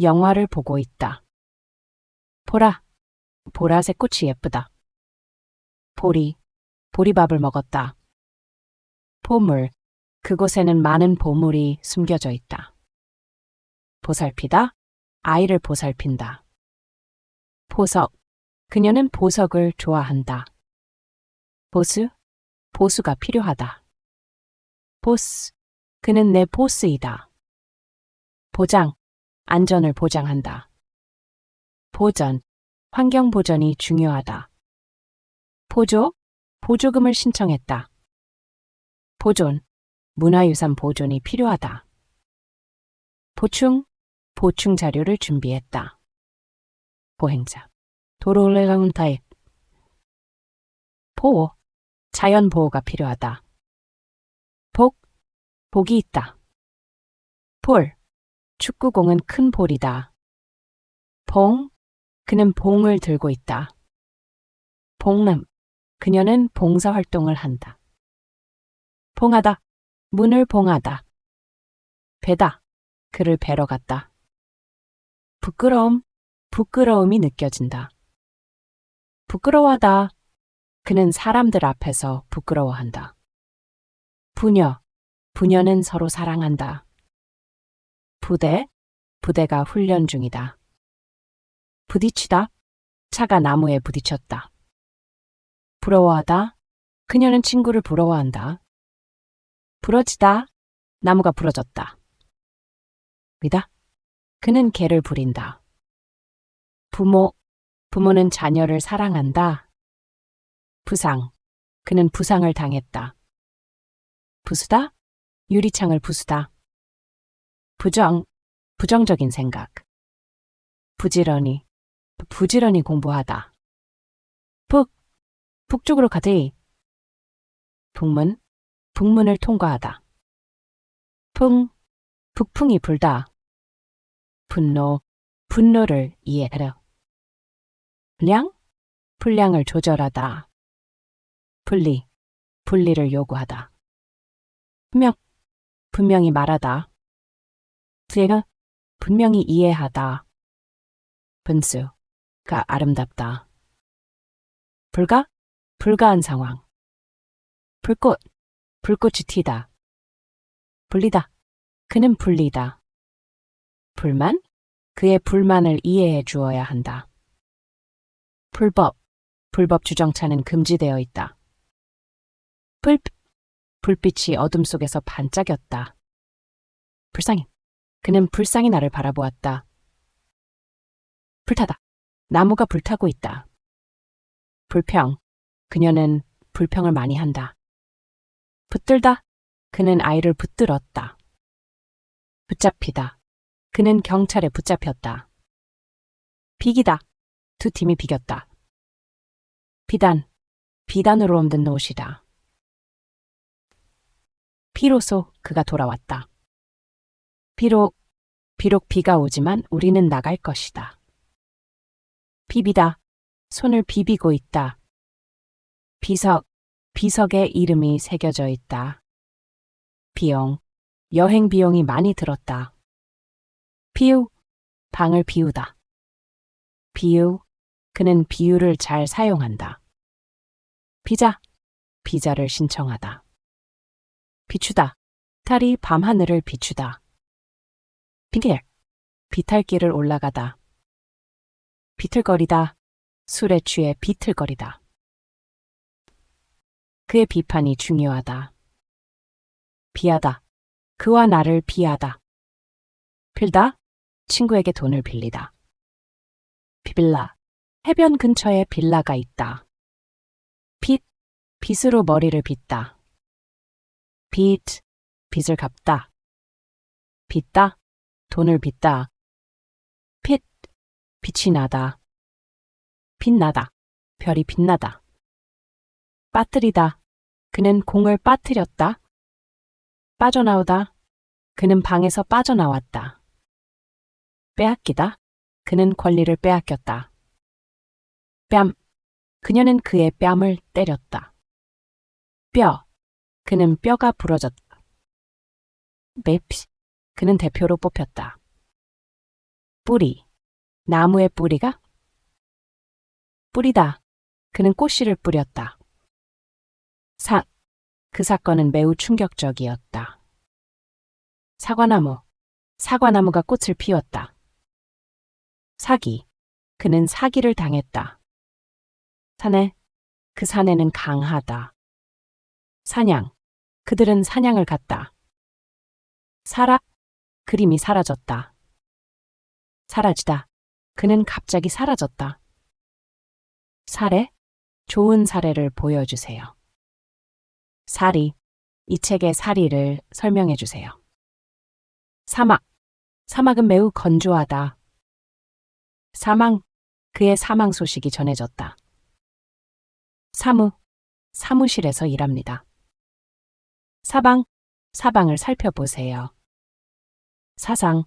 S1: 영화를 보고 있다. 보라, 보라색 꽃이 예쁘다. 보리, 보리밥을 먹었다. 보물, 그곳에는 많은 보물이 숨겨져 있다. 보살피다, 아이를 보살핀다. 보석, 그녀는 보석을 좋아한다. 보수, 보수가 필요하다. 보스, 그는 내 보스이다. 보장, 안전을 보장한다. 보전, 환경 보전이 중요하다. 보조, 보조금을 신청했다. 보존, 문화유산 보존이 필요하다. 보충, 보충 자료를 준비했다. 보행자, 도로레가운타입. 보호, 자연 보호가 필요하다. 복이 있다. 볼, 축구공은 큰 볼이다. 봉, 그는 봉을 들고 있다. 봉름, 그녀는 봉사활동을 한다. 봉하다, 문을 봉하다. 배다, 그를 뵈러 갔다. 부끄러움, 부끄러움이 느껴진다. 부끄러워하다. 그는 사람들 앞에서 부끄러워한다. 부녀, 부녀는 서로 사랑한다. 부대, 부대가 훈련 중이다. 부딪히다, 차가 나무에 부딪혔다. 부러워하다, 그녀는 친구를 부러워한다. 부러지다, 나무가 부러졌다. 위다, 그는 개를 부린다. 부모, 부모는 자녀를 사랑한다. 부상, 그는 부상을 당했다. 부수다, 유리창을 부수다. 부정, 부정적인 생각. 부지런히, 부지런히 공부하다. 북쪽으로 가지. 북문, 북문을 통과하다. 북풍이 불다. 분노, 분노를 이해하려. 분량을 조절하다. 분리를 요구하다. 분명히 말하다. 분명히 이해하다. 분수가 아름답다. 불가한 상황. 불꽃이 튀다. 불리다. 그는 불리다. 불만? 그의 불만을 이해해 주어야 한다. 불법 주정차는 금지되어 있다. 불빛이 어둠 속에서 반짝였다. 그는 불쌍히 나를 바라보았다. 불타다. 나무가 불타고 있다. 불평. 그녀는 불평을 많이 한다. 붙들다. 그는 아이를 붙들었다. 붙잡히다. 그는 경찰에 붙잡혔다. 비기다. 두 팀이 비겼다. 비단으로 없는 옷이다. 비로소 그가 돌아왔다. 비록 비가 오지만 우리는 나갈 것이다. 비비다. 손을 비비고 있다. 비석에 이름이 새겨져 있다. 여행 비용이 많이 들었다. 방을 비우다. 그는 비유를 잘 사용한다. 비자를 신청하다. 비추다. 달이 밤하늘을 비추다. 비탈길을 올라가다. 비틀거리다. 술에 취해 비틀거리다. 그의 비판이 중요하다. 비하다. 그와 나를 비하다. 빌다. 친구에게 돈을 빌리다. 비빌라. 해변 근처에 빌라가 있다. 빗으로 머리를 빗다. 빚을 갚다. 빚다. 돈을 빚다. 빛이 나다. 빛나다. 별이 빛나다. 빠뜨리다. 그는 공을 빠뜨렸다. 빠져나오다. 그는 방에서 빠져나왔다. 빼앗기다. 그는 권리를 빼앗겼다. 그녀는 그의 뺨을 때렸다. 그는 뼈가 부러졌다. 그는 대표로 뽑혔다. 뿌리. 나무의 뿌리가? 뿌리다. 그는 꽃씨를 뿌렸다. 그 사건은 매우 충격적이었다. 사과나무가 꽃을 피웠다. 사기. 그는 사기를 당했다. 그 사내는 강하다. 사냥. 그들은 사냥을 갔다. 그림이 사라졌다. 사라지다. 그는 갑자기 사라졌다. 사례. 좋은 사례를 보여주세요. 이 책의 사리를 설명해 주세요. 사막은 매우 건조하다. 그의 사망 소식이 전해졌다. 사무실에서 일합니다. 사방을 살펴보세요. 사상.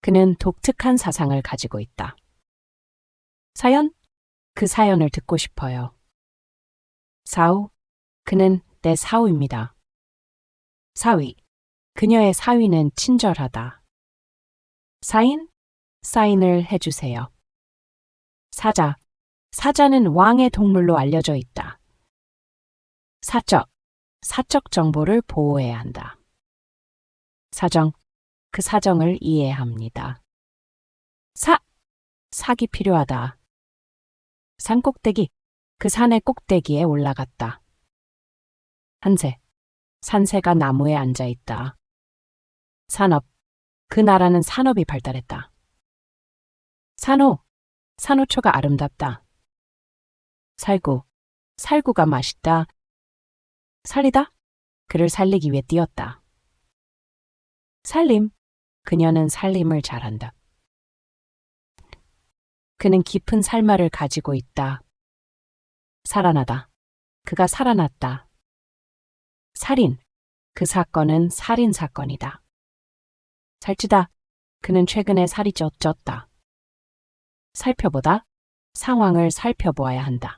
S1: 그는 독특한 사상을 가지고 있다. 사연. 그 사연을 듣고 싶어요. 사우. 그는 내 사우입니다. 사위. 그녀의 사위는 친절하다. 사인을 해주세요. 사자. 사자는 왕의 동물로 알려져 있다. 사적 정보를 보호해야 한다. 사정, 그 사정을 이해합니다. sak이 필요하다. 산 꼭대기, 그 산의 꼭대기에 올라갔다. 산새가 나무에 앉아 있다. 산업, 그 나라는 산업이 발달했다. 산호초가 아름답다. 살구가 맛있다. 살리다, 그를 살리기 위해 뛰었다. 살림, 그녀는 살림을 잘한다. 그는 깊은 살말을 가지고 있다. 살아나다, 그가 살아났다. 살인, 그 사건은 살인 사건이다. 살찌다, 그는 최근에 살이 쪘다. 살펴보다, 상황을 살펴보아야 한다.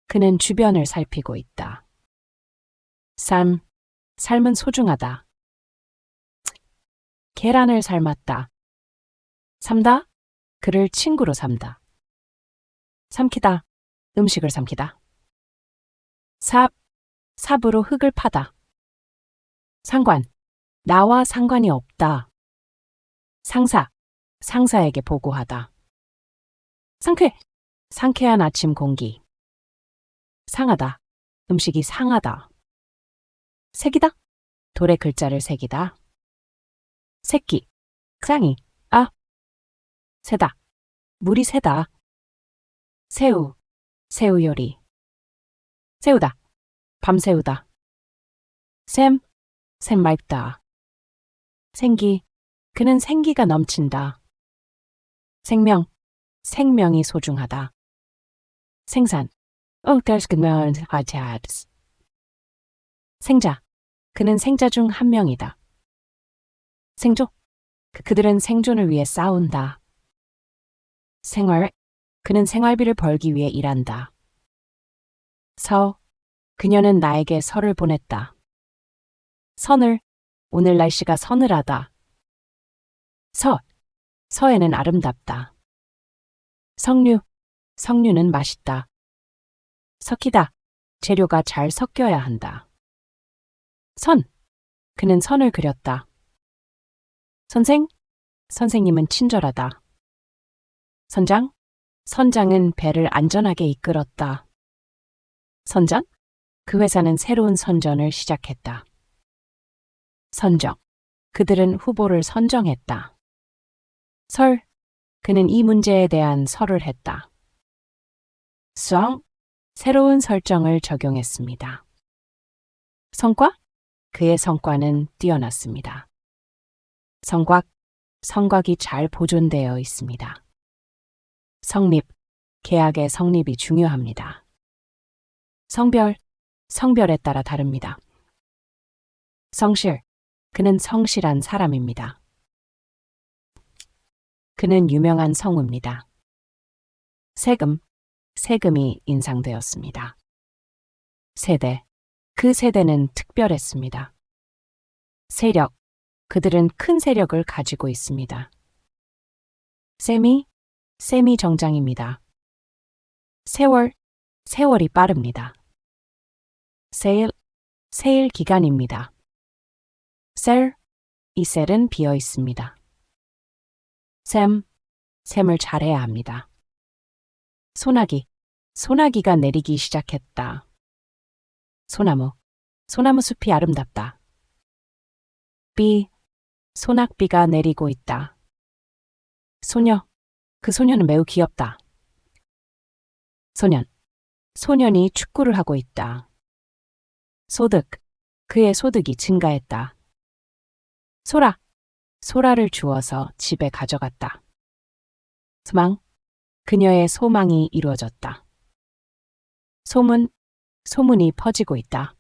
S1: 그는 주변을 살피고 있다. 삶은 소중하다. 계란을 삶았다. 삼다, 그를 친구로 삼다. 삼키다, 음식을 삼키다. 삽으로 흙을 파다. 상관, 나와 상관이 없다. 상사에게 보고하다. 상쾌한 아침 공기. 상하다, 음식이 상하다. 새기다, 돌에 글자를 새기다. 새끼, 쌍이, 새다, 물이 새다. 새우 요리. 새우다, 밤새우다. 샘 맑다. 생기, 그는 생기가 넘친다. 생명이 소중하다. 생산, there's good man hard. 생자, 그는 생자 중 한 명이다. 생존, 그들은 생존을 위해 싸운다. 생활, 그는 생활비를 벌기 위해 일한다. 그녀는 나에게 서를 보냈다. 오늘 날씨가 서늘하다. 서해는 아름답다. 석류는 맛있다. 섞이다, 재료가 잘 섞여야 한다. 그는 선을 그렸다. 선생님은 친절하다. 선장은 배를 안전하게 이끌었다. 선전, 그 회사는 새로운 선전을 시작했다. 선정, 그들은 후보를 선정했다. 그는 이 문제에 대한 설을 했다. 새로운 설정을 적용했습니다. 성과, 그의 성과는 뛰어났습니다. 성곽이 잘 보존되어 있습니다. 성립, 계약의 성립이 중요합니다. 성별에 따라 다릅니다. 성실, 그는 성실한 사람입니다. 그는 유명한 성우입니다. 세금이 인상되었습니다. 세대, 그 세대는 특별했습니다. 세력, 그들은 큰 세력을 가지고 있습니다. 셈이 정장입니다. 세월이 빠릅니다. 세일 기간입니다. 이 셀은 비어 있습니다. 셈을 잘해야 합니다. 소나기가 내리기 시작했다. 소나무 숲이 아름답다. 소낙비가 내리고 있다. 그 소녀는 매우 귀엽다. 소년이 축구를 하고 있다. 그의 소득이 증가했다. 소라를 주워서 집에 가져갔다. 그녀의 소망이 이루어졌다. 소문이 퍼지고 있다.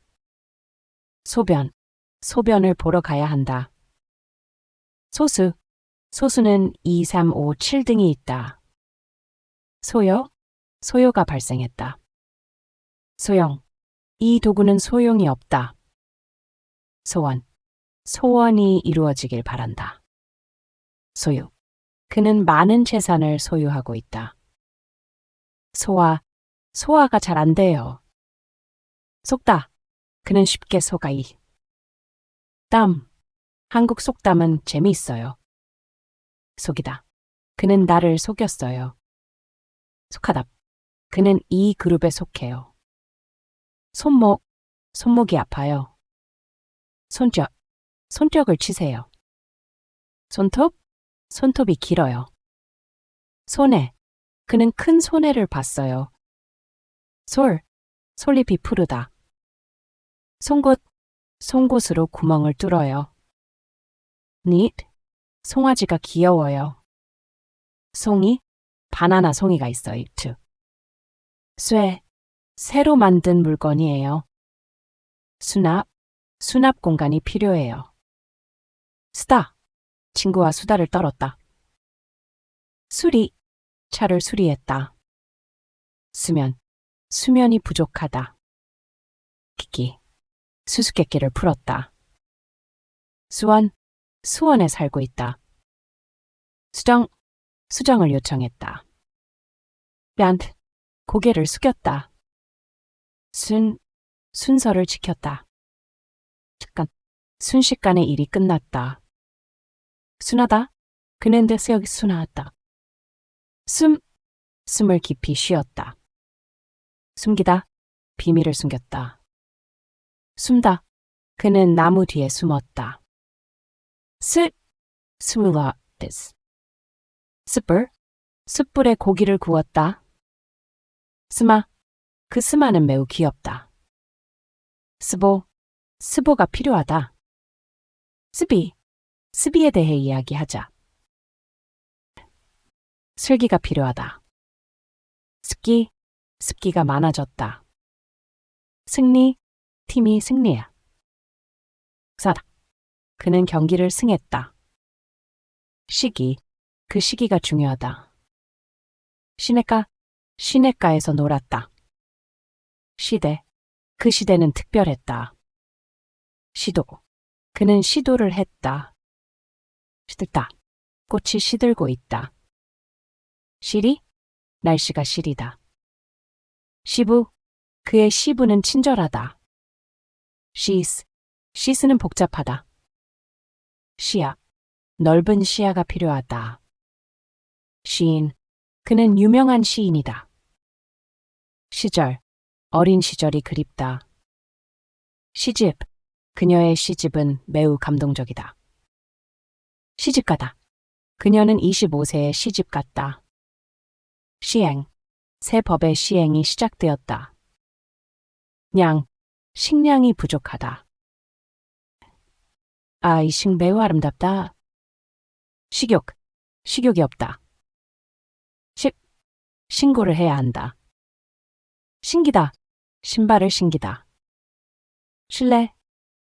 S1: 소변을 보러 가야 한다. 소수는 2, 3, 5, 7등이 있다. 소요가 발생했다. 이 도구는 소용이 없다. 소원이 이루어지길 바란다. 그는 많은 재산을 소유하고 있다. 소화가 잘 안 돼요. 속다. 그는 쉽게 속아이. 땀. 한국 속담은 재미있어요. 속이다. 그는 나를 속였어요. 속하다. 그는 이 그룹에 속해요. 손목이 아파요. 손뼉을 치세요. 손톱이 길어요. 손해. 그는 큰 손해를 봤어요. 솔잎이 푸르다. 송곳으로 구멍을 뚫어요. 송아지가 귀여워요. 송이, 바나나 송이가 있어요. 새로 만든 물건이에요. 수납 공간이 필요해요. 수다, 친구와 수다를 떨었다. 차를 수리했다. 수면이 부족하다. 수수께끼를 풀었다. 수원에 살고 있다. 수정을 요청했다. 고개를 숙였다. 순서를 지켰다. 순식간에 일이 끝났다. 순하다. 그는 여기 순하다. 숨을 깊이 쉬었다. 숨기다. 비밀을 숨겼다. 숨다. 그는 나무 뒤에 숨었다. 숯불에 고기를 구웠다. 그 스마는 매우 귀엽다. 스보가 필요하다. 스비에 대해 이야기하자. 슬기가 필요하다. 습기가 많아졌다. 팀이 승리야. 사다. 그는 경기를 승했다. 그 시기가 중요하다. 시냇가에서 놀았다. 그 시대는 특별했다. 그는 시도를 했다. 시들다. 꽃이 시들고 있다. 날씨가 시리다. 그의 시부는 친절하다. 시스는 복잡하다. 넓은 시야가 필요하다. 시인, 그는 유명한 시인이다. 어린 시절이 그립다. 시집, 그녀의 시집은 매우 감동적이다. 시집가다. 그녀는 25세에 시집갔다. 새 법의 시행이 시작되었다. 식량이 부족하다. 이 식 매우 아름답다. 식욕이 없다. 신고를 해야 한다. 신기다. 신발을 신기다.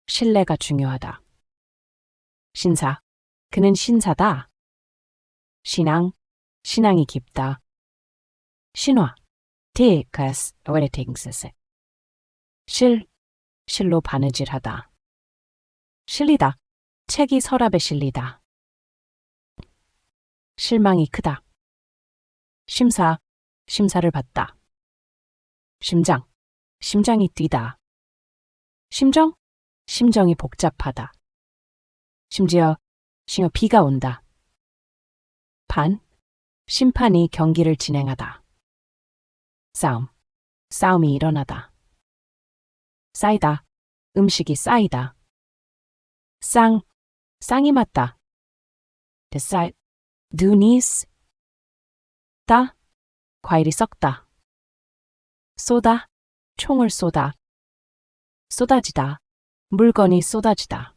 S1: 신뢰가 중요하다. 신사, 그는 신사다. 신앙이 깊다. 신화, 실로 바느질하다. 실리다. 책이 서랍에 실리다. 실망이 크다. 심사를 받다. 심장이 뛰다. 심정이 복잡하다. 심지어 비가 온다. 심판이 경기를 진행하다. 싸움이 일어나다. 쌓이다. 음식이 쌓이다. 쌍이 맞다. 눈이 따. 과일이 썩다. 총을 쏘다. 쏟아지다. 물건이 쏟아지다.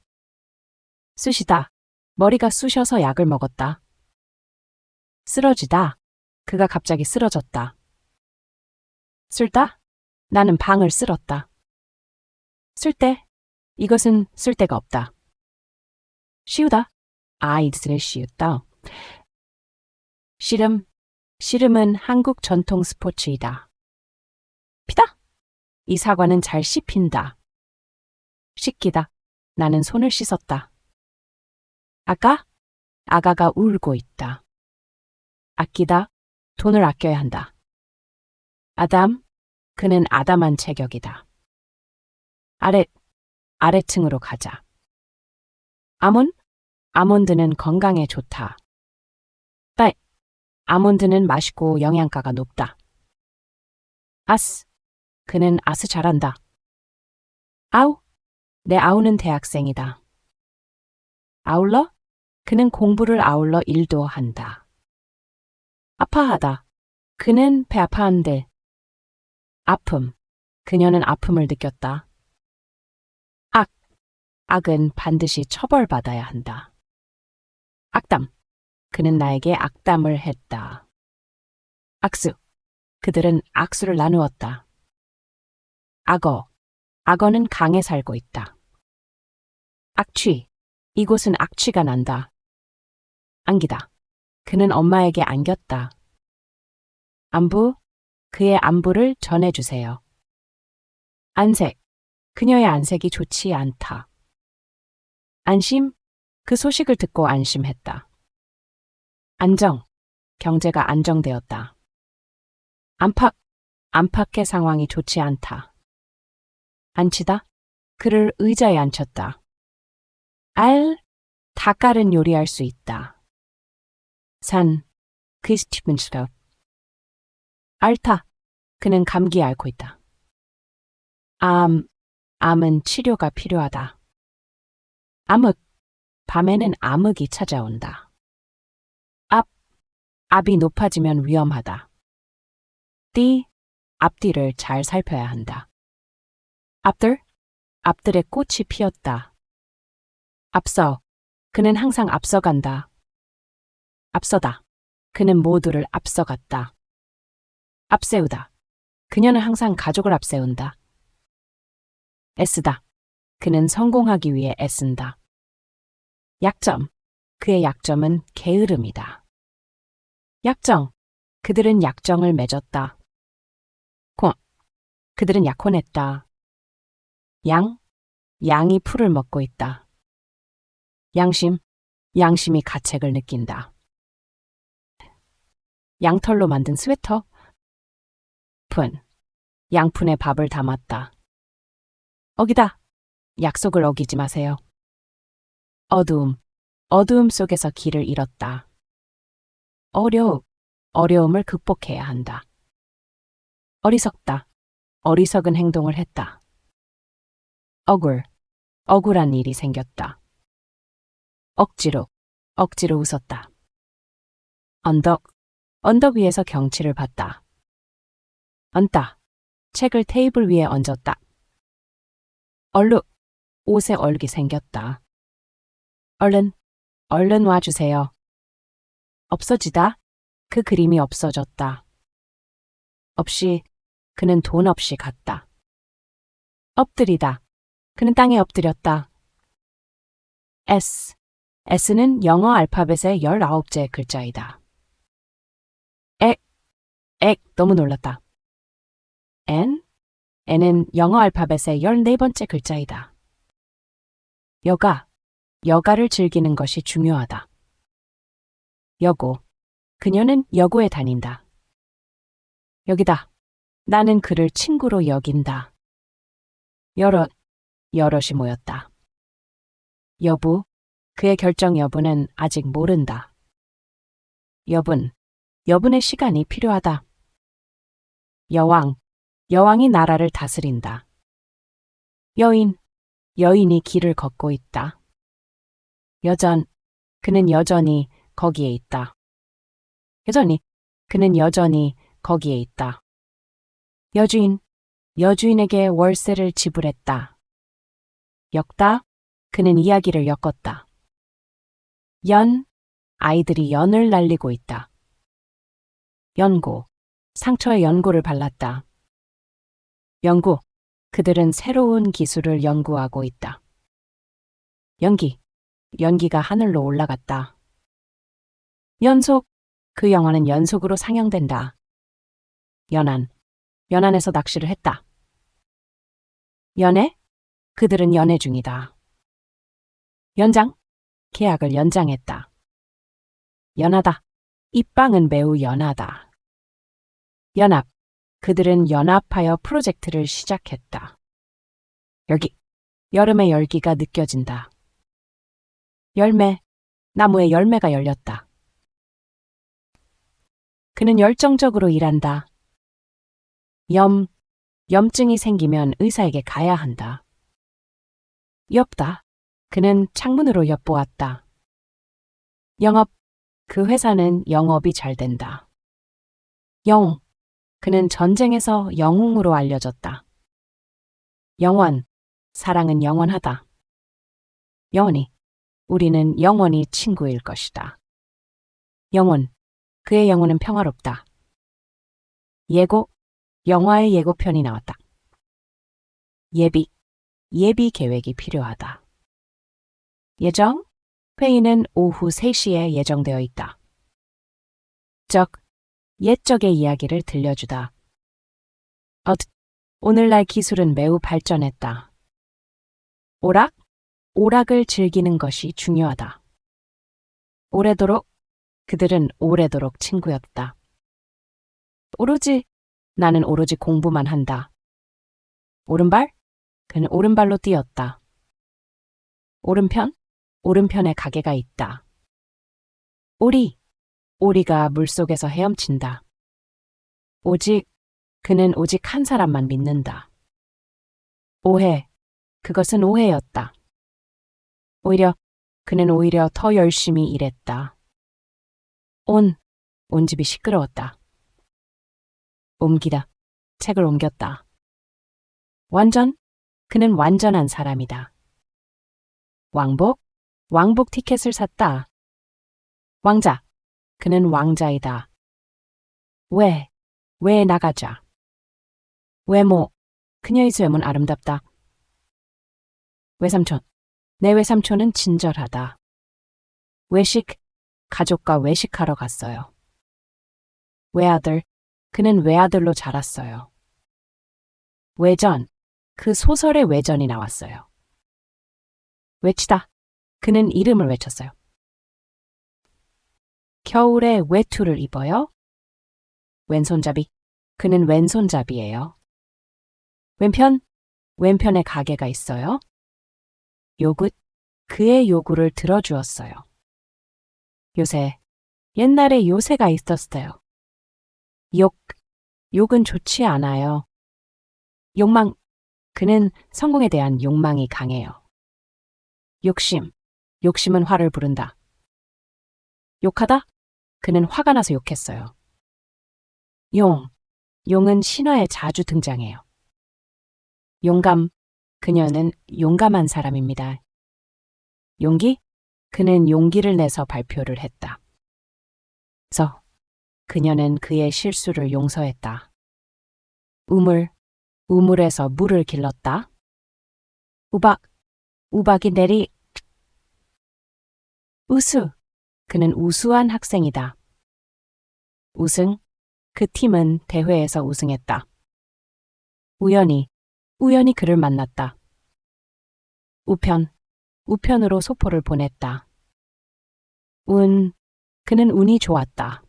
S1: 쑤시다. 머리가 쑤셔서 약을 먹었다. 쓰러지다. 그가 갑자기 쓰러졌다. 쓸다. 나는 방을 쓸었다. 쓸데. 이것은 쓸데가 없다. 쉬우다. 이들을 쉬웠다. 씨름은 한국 전통 스포츠이다. 피다. 이 사과는 잘 씹힌다. 씻기다. 나는 손을 씻었다. 아가가 울고 있다. 아끼다. 돈을 아껴야 한다. 아담, 그는 아담한 체격이다. 아래층으로 가자. 아몬드는 건강에 좋다. 아몬드는 맛있고 영양가가 높다. 그는 아스 잘한다. 내 아우는 대학생이다. 아울러, 그는 공부를 아울러 일도 한다. 아파하다, 그는 배 아파한데. 아픔, 그녀는 아픔을 느꼈다. 악은 반드시 처벌받아야 한다. 악담, 그는 나에게 악담을 했다. 악수, 그들은 악수를 나누었다. 악어는 강에 살고 있다. 악취, 이곳은 악취가 난다. 안기다, 그는 엄마에게 안겼다. 안부, 그의 안부를 전해주세요. 안색, 그녀의 안색이 좋지 않다. 안심, 그 소식을 듣고 안심했다. 안정, 경제가 안정되었다. 안팎의 상황이 좋지 않다. 앉히다, 그를 의자에 앉혔다. 닭갈은 요리할 수 있다. 스티븐스터. 앓다, 그는 감기에 앓고 있다. 암은 치료가 필요하다. 암흑, 밤에는 암흑이 찾아온다. 압이 높아지면 위험하다. 앞뒤를 잘 살펴야 한다. 앞들의 꽃이 피었다. 앞서, 그는 항상 앞서간다. 앞서다, 그는 모두를 앞서갔다. 앞세우다, 그녀는 항상 가족을 앞세운다. 애쓰다, 그는 성공하기 위해 애쓴다. 약점, 그의 약점은 게으름이다. 약정, 그들은 약정을 맺었다. 그들은 약혼했다. 양이 풀을 먹고 있다. 양심이 가책을 느낀다. 양털로 만든 스웨터. 양푼에 밥을 담았다. 어기다, 약속을 어기지 마세요. 어두움 속에서 길을 잃었다. 어려움을 극복해야 한다. 어리석다, 어리석은 행동을 했다. 억울한 일이 생겼다. 억지로 웃었다. 언덕 위에서 경치를 봤다. 얹다, 책을 테이블 위에 얹었다. 옷에 얼룩이 생겼다. 얼른 와주세요. 없어지다, 그 그림이 없어졌다. 그는 돈 없이 갔다. 엎드리다, 그는 땅에 엎드렸다. S는 영어 알파벳의 19째 글자이다. 너무 놀랐다. N은 영어 알파벳의 14번째 글자이다. 여가를 즐기는 것이 중요하다. 여고, 그녀는 여고에 다닌다. 여기다, 나는 그를 친구로 여긴다. 여럿이 모였다. 여부, 그의 결정 여부는 아직 모른다. 여분의 시간이 필요하다. 여왕이 나라를 다스린다. 여인이 길을 걷고 있다. 그는 여전히 거기에 있다. 그는 여전히 거기에 있다. 여주인에게 월세를 지불했다. 엮다, 그는 이야기를 엮었다. 아이들이 연을 날리고 있다. 상처에 연고를 발랐다. 그들은 새로운 기술을 연구하고 있다. 연기가 하늘로 올라갔다. 연속, 그 영화는 연속으로 상영된다. 연안에서 낚시를 했다. 연애, 그들은 연애 중이다. 연장, 계약을 연장했다. 연하다, 이 빵은 매우 연하다. 그들은 연합하여 프로젝트를 시작했다. 여름의 열기가 느껴진다. 나무에 열매가 열렸다. 그는 열정적으로 일한다. 염증이 생기면 의사에게 가야 한다. 엽다. 그는 창문으로 엿보았다. 그 회사는 영업이 잘 된다. 그는 전쟁에서 영웅으로 알려졌다. 사랑은 영원하다. 우리는 영원히 친구일 것이다. 그의 영혼은 평화롭다. 영화의 예고편이 나왔다. 예비 계획이 필요하다. 회의는 오후 3시에 예정되어 있다. 옛적의 이야기를 들려주다. 오늘날 기술은 매우 발전했다. 오락을 즐기는 것이 중요하다. 그들은 오래도록 친구였다. 나는 오로지 공부만 한다. 오른발? 그는 오른발로 뛰었다. 오른편에 가게가 있다. 오리가 물속에서 헤엄친다. 그는 오직 한 사람만 믿는다. 그것은 오해였다. 그는 오히려 더 열심히 일했다. 온 집이 시끄러웠다. 책을 옮겼다. 그는 완전한 사람이다. 왕복 티켓을 샀다. 그는 왕자이다. 왜 나가자. 그녀의 쇠문 아름답다. 내 외삼촌은 친절하다. 가족과 외식하러 갔어요. 그는 외아들로 자랐어요. 그 소설의 외전이 나왔어요. 외치다. 그는 이름을 외쳤어요. 겨울에 외투를 입어요? 왼손잡이. 그는 왼손잡이예요. 왼편에 가게가 있어요? 그의 요구를 들어주었어요. 옛날에 요새가 있었어요. 욕은 좋지 않아요. 그는 성공에 대한 욕망이 강해요. 욕심은 화를 부른다. 욕하다? 그는 화가 나서 욕했어요. 용은 신화에 자주 등장해요. 그녀는 용감한 사람입니다. 그는 용기를 내서 발표를 했다. 그녀는 그의 실수를 용서했다. 우물에서 물을 길렀다. 우박이 그는 우수한 학생이다. 그 팀은 대회에서 우승했다. 우연히 그를 만났다. 우편으로 소포를 보냈다. 그는 운이 좋았다.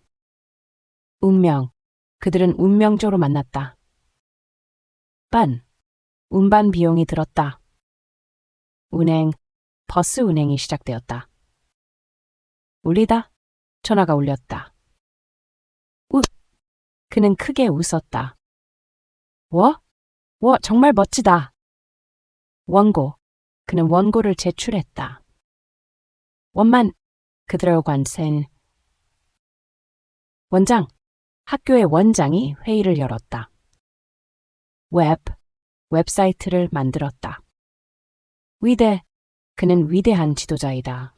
S1: 그들은 운명적으로 만났다. 운반 비용이 들었다. 버스 운행이 시작되었다. 울리다. 전화가 울렸다. 그는 크게 웃었다. 정말 멋지다. 그는 원고를 제출했다. 그들의 관센. 학교의 원장이 회의를 열었다. 웹사이트를 만들었다. 그는 위대한 지도자이다.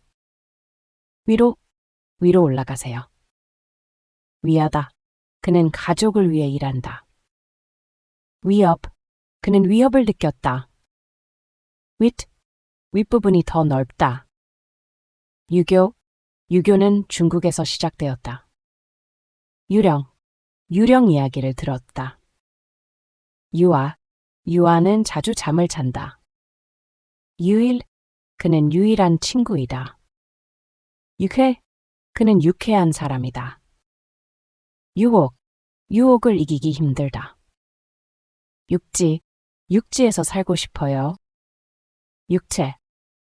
S1: 위로 올라가세요. 위하다. 그는 가족을 위해 일한다. 그는 위협을 느꼈다. 윗부분이 더 넓다. 유교는 중국에서 시작되었다. 유령 이야기를 들었다. 유아는 자주 잠을 잔다. 그는 유일한 친구이다. 그는 유쾌한 사람이다. 유혹을 이기기 힘들다. 육지, 육지에서 살고 싶어요. 육체,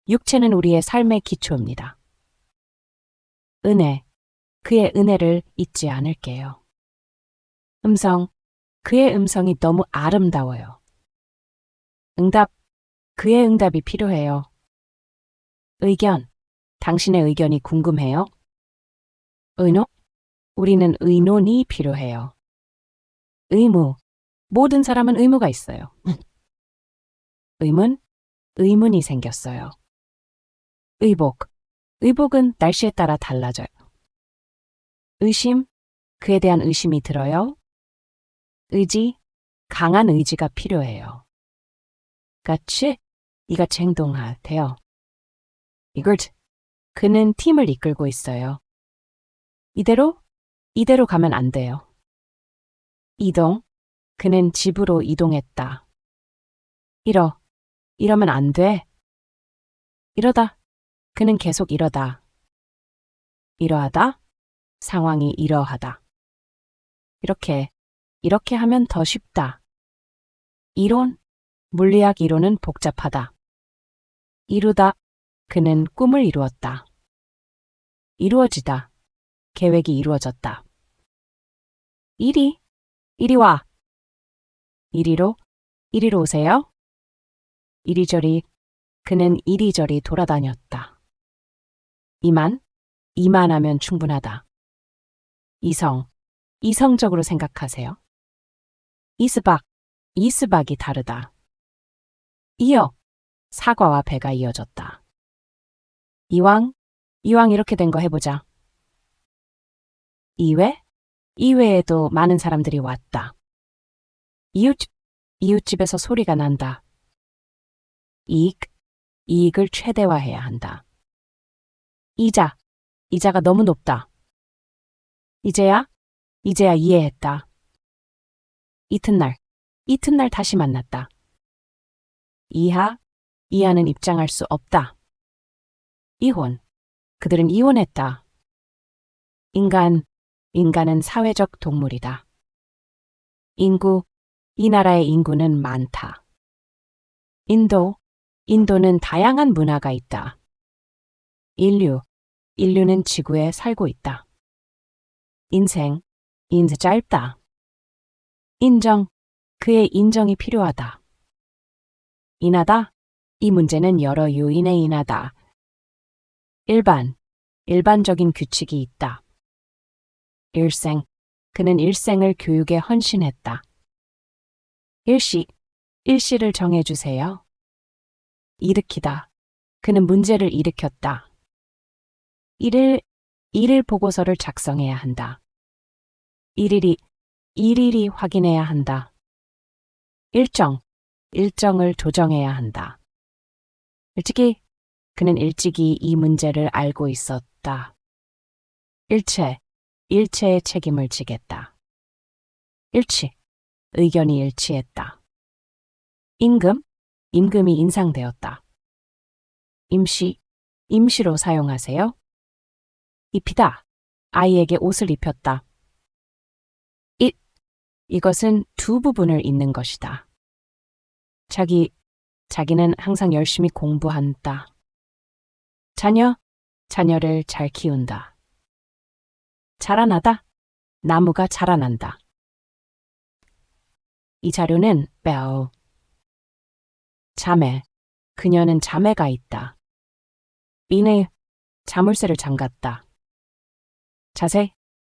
S1: 육체는 우리의 삶의 기초입니다. 은혜, 그의 은혜를 잊지 않을게요. 음성, 그의 음성이 너무 아름다워요. 응답, 그의 응답이 필요해요. 의견, 당신의 의견이 궁금해요. 의논, 우리는 의논이 필요해요. 의무, 모든 사람은 의무가 있어요. 의문, 의문이 생겼어요. 의복, 의복은 날씨에 따라 달라져요. 의심, 그에 대한 의심이 들어요. 의지, 강한 의지가 필요해요. 같이, 이같이 행동하세요. 이걸, 그는 팀을 이끌고 있어요. 이대로 가면 안 돼요. 이동, 그는 집으로 이동했다. 이러면 안 돼. 이러다, 그는 계속 이러다. 이러하다, 상황이 이러하다. 이렇게 하면 더 쉽다. 이론, 물리학 이론은 복잡하다. 이루다, 그는 꿈을 이루었다. 이루어지다, 계획이 이루어졌다. 이리 와. 이리로 오세요. 이리저리, 그는 이리저리 돌아다녔다. 이만하면 충분하다. 이성적으로 생각하세요. 이스박이 다르다. 사과와 배가 이어졌다. 이왕 이렇게 된 거 해보자. 이외에도 많은 사람들이 왔다. 이웃집에서 소리가 난다. 이익을 최대화해야 한다. 이자가 너무 높다. 이제야 이해했다. 이튿날 다시 만났다. 이하는 입장할 수 없다. 이혼, 그들은 이혼했다. 인간은 사회적 동물이다. 이 나라의 인구는 많다. 인도는 다양한 문화가 있다. 인류는 지구에 살고 있다. 인생 짧다. 그의 인정이 필요하다. 인하다, 이 문제는 여러 요인에 인하다. 일반적인 규칙이 있다. 그는 일생을 교육에 헌신했다. 일시를 정해주세요. 일으키다, 그는 문제를 일으켰다. 일일 보고서를 작성해야 한다. 일일이 확인해야 한다. 일정을 조정해야 한다. 그는 일찍이 이 문제를 알고 있었다. 일체의 책임을 지겠다. 의견이 일치했다. 임금이 인상되었다. 임시로 사용하세요. 입히다, 아이에게 옷을 입혔다. 이것은 두 부분을 잇는 것이다. 자기는 항상 열심히 공부한다. 자녀를 잘 키운다. 자라나다, 나무가 자라난다. 이 자료는 빼오. 그녀는 자매가 있다. 이내 자물쇠를 잠갔다.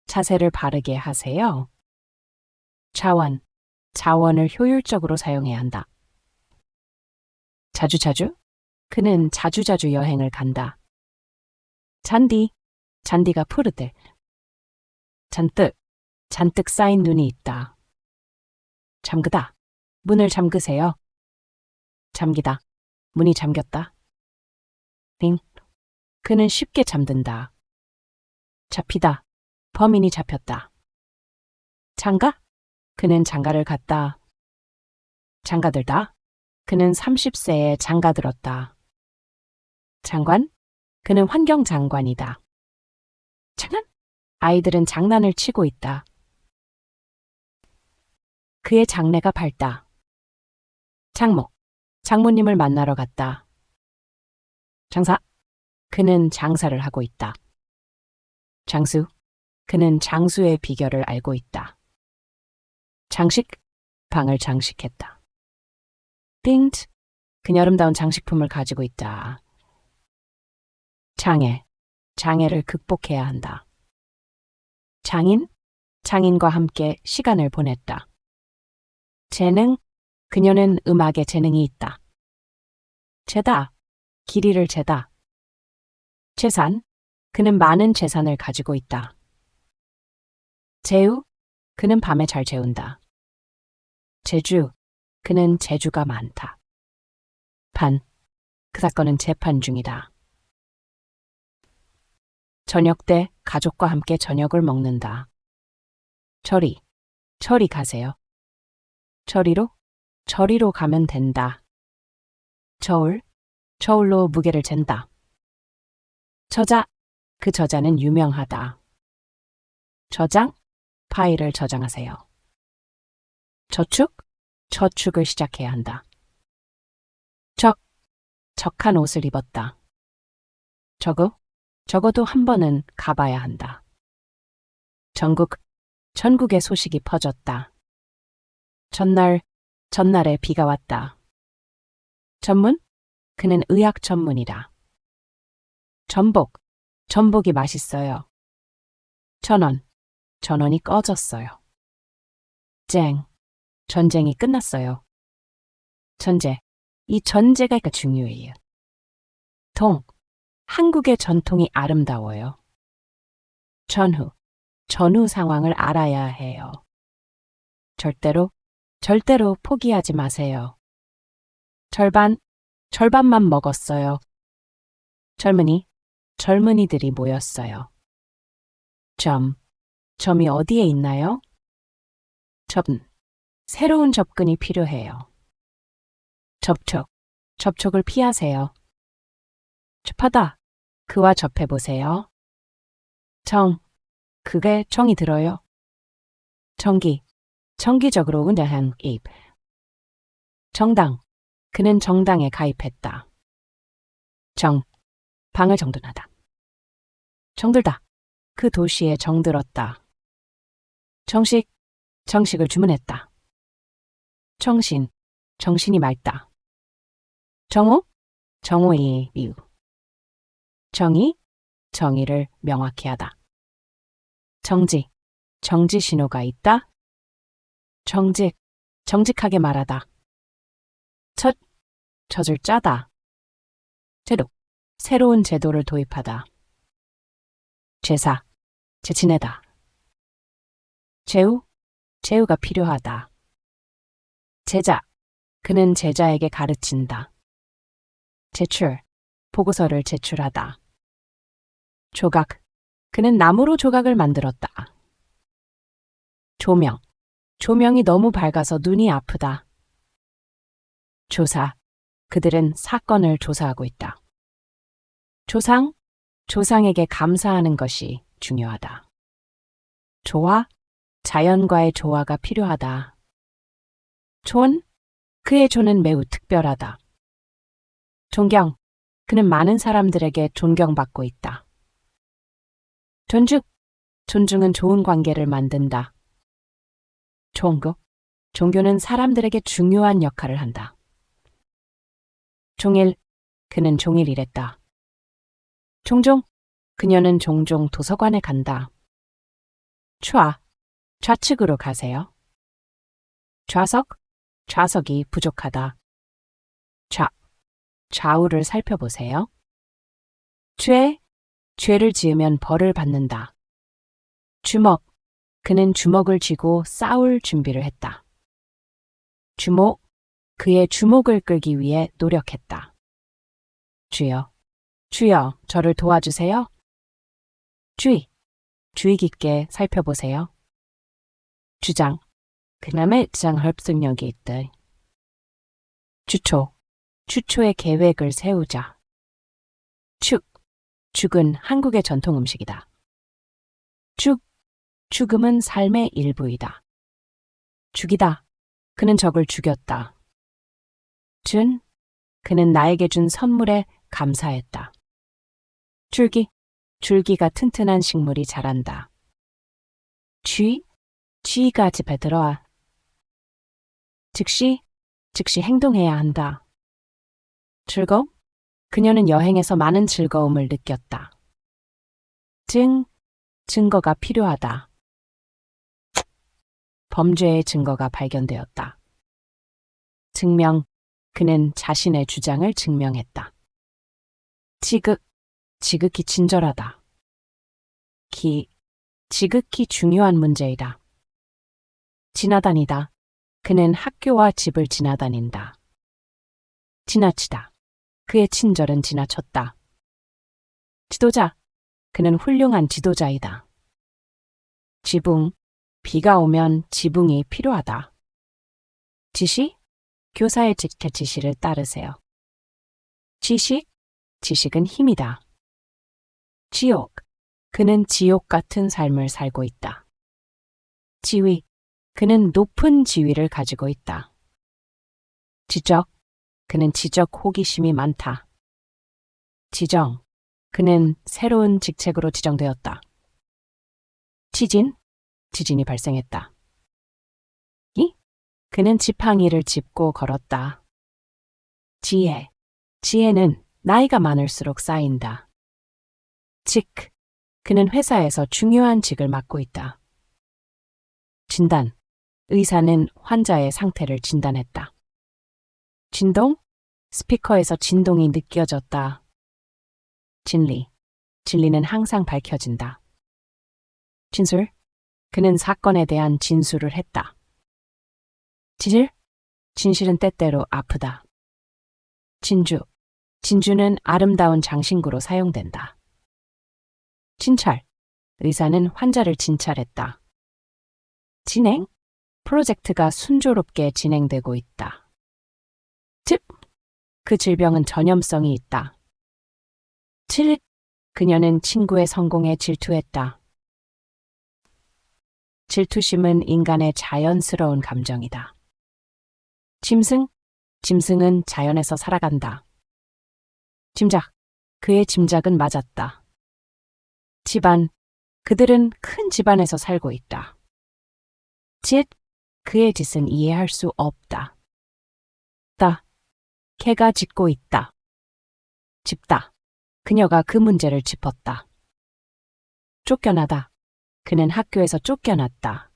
S1: 자세를 바르게 하세요. 자원을 효율적으로 사용해야 한다. 자주, 그는 자주 여행을 간다. 잔디가 푸르들. 잔뜩 쌓인 눈이 있다. 잠그다, 문을 잠그세요. 잠기다, 문이 잠겼다. 그는 쉽게 잠든다. 잡히다, 범인이 잡혔다. 장가, 그는 장가를 갔다. 장가들다, 그는 30세에 장가들었다. 장관, 그는 환경장관이다. 장난, 아이들은 장난을 치고 있다. 그의 장래가 밝다. 장모, 장모님을 만나러 갔다. 장사, 그는 장사를 하고 있다. 장수, 그는 장수의 비결을 알고 있다. 장식, 방을 장식했다. 띵트, 그는 아름다운 장식품을 가지고 있다. 장애, 장애를 극복해야 한다. 장인, 장인과 함께 시간을 보냈다. 재능, 그녀는 음악에 재능이 있다. 재다, 길이를 재다. 재산, 그는 많은 재산을 가지고 있다. 재우, 그는 밤에 잘 재운다. 재주, 그는 재주가 많다. 판, 그 사건은 재판 중이다. 저녁 때 가족과 함께 저녁을 먹는다. 저리, 저리 가세요. 저리로? 저리로 가면 된다. 저울, 저울로 무게를 잰다. 저자, 그 저자는 유명하다. 저장, 파일을 저장하세요. 저축, 저축을 시작해야 한다. 적한 옷을 입었다. 적어도 한 번은 가봐야 한다. 전국에 소식이 퍼졌다. 전날에 비가 왔다. 전문? 그는 의학 전문이다. 전복이 맛있어요. 전원이 꺼졌어요. 전쟁이 끝났어요. 이 전제가 중요해요. 한국의 전통이 아름다워요. 전후 상황을 알아야 해요. 절대로 포기하지 마세요. 절반만 먹었어요. 젊은이들이 모였어요. 점이 어디에 있나요? 새로운 접근이 필요해요. 접촉을 피하세요. 접하다, 그와 접해보세요. 그게 정이 들어요. 정기적으로 운동한 입. 정당, 그는 정당에 가입했다. 방을 정돈하다. 정들다, 그 도시에 정들었다. 정식을 주문했다. 정신이 맑다. 정오의 이유. 정의를 명확히 하다. 정지 신호가 있다. 정직하게 말하다. 젖을 짜다. 새로운 제도를 도입하다. 재치내다. 제우가 필요하다. 제자, 그는 제자에게 가르친다. 제출, 보고서를 제출하다. 조각, 그는 나무로 조각을 만들었다. 조명이 너무 밝아서 눈이 아프다. 조사, 그들은 사건을 조사하고 있다. 조상에게 감사하는 것이 중요하다. 자연과의 조화가 필요하다. 그의 조는 매우 특별하다. 그는 많은 사람들에게 존경받고 있다. 존중은 좋은 관계를 만든다. 종교는 사람들에게 중요한 역할을 한다. 그는 종일 일했다. 그녀는 종종 도서관에 간다. 좌측으로 가세요. 좌석이 부족하다. 좌우를 살펴보세요. 죄를 지으면 벌을 받는다. 그는 주먹을 쥐고 싸울 준비를 했다. 그의 주목을 끌기 위해 노력했다. 주여, 저를 도와주세요. 주의 깊게 살펴보세요. 그남의 흡수력이 있다. 주초의 계획을 세우자. 죽은 한국의 전통 음식이다. 죽음은 삶의 일부이다. 죽이다, 그는 적을 죽였다. 그는 나에게 준 선물에 감사했다. 줄기가 튼튼한 식물이 자란다. 쥐가 집에 들어와. 즉시 행동해야 한다. 그녀는 여행에서 많은 즐거움을 느꼈다. 증거가 필요하다. 범죄의 증거가 발견되었다. 그는 자신의 주장을 증명했다. 지극히 친절하다. 지극히 중요한 문제이다. 지나다니다. 그는 학교와 집을 지나다닌다. 지나치다. 그의 친절은 지나쳤다. 지도자. 그는 훌륭한 지도자이다. 비가 오면 지붕이 필요하다. 교사의 지시를 따르세요. 지식은 힘이다. 그는 지옥 같은 삶을 살고 있다. 그는 높은 지위를 가지고 있다. 그는 지적 호기심이 많다. 그는 새로운 직책으로 지정되었다. 지진이 발생했다. 그는 지팡이를 짚고 걸었다. 지혜는 나이가 많을수록 쌓인다. 그는 회사에서 중요한 직을 맡고 있다. 진단. 의사는 환자의 상태를 진단했다. 진동. 스피커에서 진동이 느껴졌다. 진리는 항상 밝혀진다. 진술. 그는 사건에 대한 진술을 했다. 진실은 때때로 아프다. 진주는 아름다운 장신구로 사용된다. 진찰. 의사는 환자를 진찰했다. 진행. 프로젝트가 순조롭게 진행되고 있다. 그 질병은 전염성이 있다. 그녀는 친구의 성공에 질투했다. 질투심은 인간의 자연스러운 감정이다. 짐승은 자연에서 살아간다. 그의 짐작은 맞았다. 그들은 큰 집안에서 살고 있다. 그의 짓은 이해할 수 없다. 개가 짖고 있다. 짚다. 그녀가 그 문제를 짚었다. 쫓겨나다. 그는 학교에서 쫓겨났다.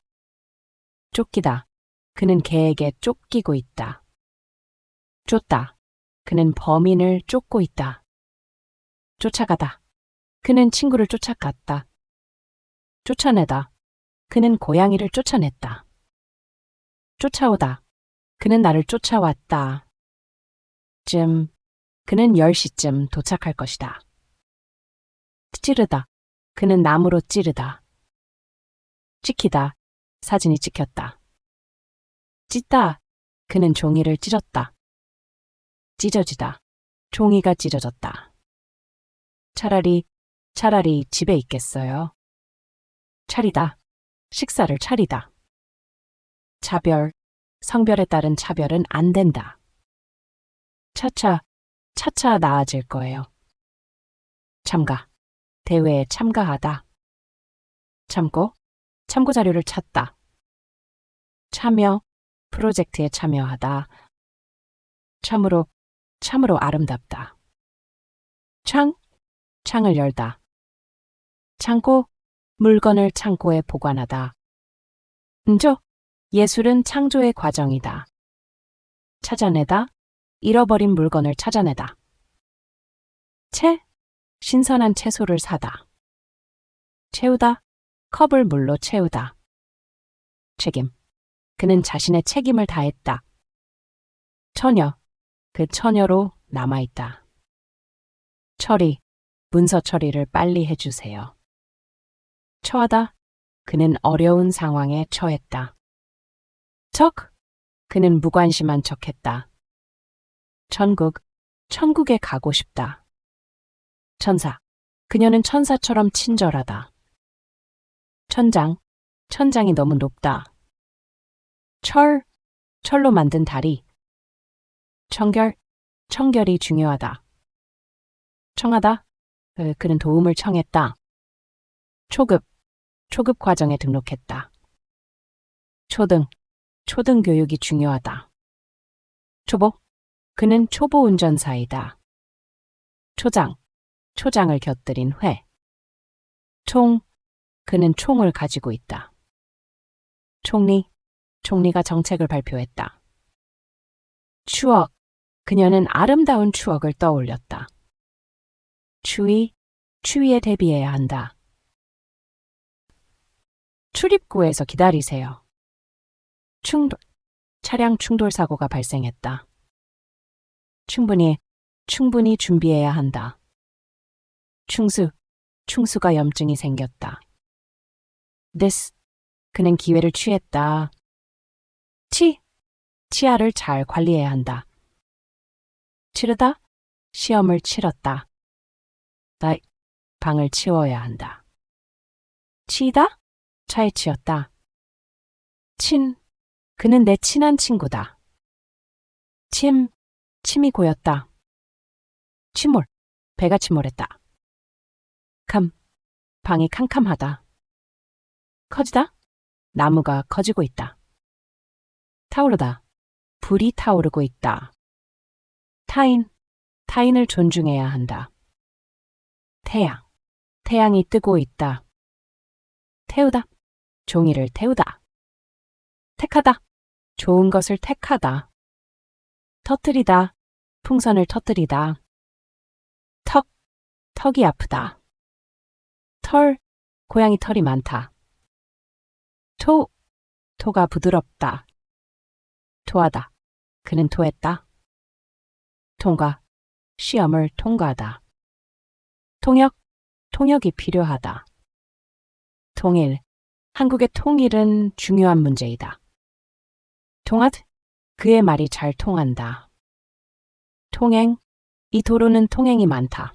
S1: 쫓기다. 그는 개에게 쫓기고 있다. 쫓다. 그는 범인을 쫓고 있다. 쫓아가다. 그는 친구를 쫓아갔다. 쫓아내다. 그는 고양이를 쫓아냈다. 쫓아오다. 그는 나를 쫓아왔다. 그는 10시쯤 도착할 것이다. 찌르다. 그는 나무로 찌르다. 찍히다. 사진이 찍혔다. 찢다. 그는 종이를 찢었다. 찢어지다. 종이가 찢어졌다. 차라리 집에 있겠어요. 차리다. 식사를 차리다. 성별에 따른 차별은 안 된다. 차차 나아질 거예요. 참가. 대회에 참가하다. 참고 자료를 찾다. 참여. 프로젝트에 참여하다. 참으로 아름답다. 창을 열다. 창고. 물건을 창고에 보관하다. 예술은 창조의 과정이다. 찾아내다. 잃어버린 물건을 찾아내다. 신선한 채소를 사다. 채우다. 컵을 물로 채우다. 책임. 그는 자신의 책임을 다했다. 처녀. 그 처녀로 남아있다. 처리. 문서 처리를 빨리 해주세요. 처하다. 그는 어려운 상황에 처했다. 그는 무관심한 척했다. 천국에 가고 싶다. 천사. 그녀는 천사처럼 친절하다. 천장이 너무 높다. 철로 만든 다리. 청결이 중요하다. 청하다. 그는 도움을 청했다. 초급 과정에 등록했다. 초등 교육이 중요하다. 초보, 그는 초보 운전사이다. 초장을 곁들인 회. 그는 총을 가지고 있다. 총리가 정책을 발표했다. 추억, 그녀는 아름다운 추억을 떠올렸다. 추위에 대비해야 한다. 출입구에서 기다리세요. 차량 충돌 사고가 발생했다. 충분히 준비해야 한다. 충수가 염증이 생겼다. 그는 기회를 취했다. 치아를 잘 관리해야 한다. 치르다, 시험을 치렀다. 방을 치워야 한다. 치이다, 차에 치였다. 그는 내 친한 친구다. 침이 고였다. 배가 침몰했다. 방이 캄캄하다. 커지다, 나무가 커지고 있다. 타오르다, 불이 타오르고 있다. 타인을 존중해야 한다. 태양이 뜨고 있다. 태우다, 종이를 태우다. 택하다, 좋은 것을 택하다. 터뜨리다, 풍선을 터뜨리다. 턱이 아프다. 고양이 털이 많다. 토가 부드럽다. 토하다, 그는 토했다. 통과, 시험을 통과하다. 통역이 필요하다. 한국의 통일은 중요한 문제이다. 그의 말이 잘 통한다. 이 도로는 통행이 많다.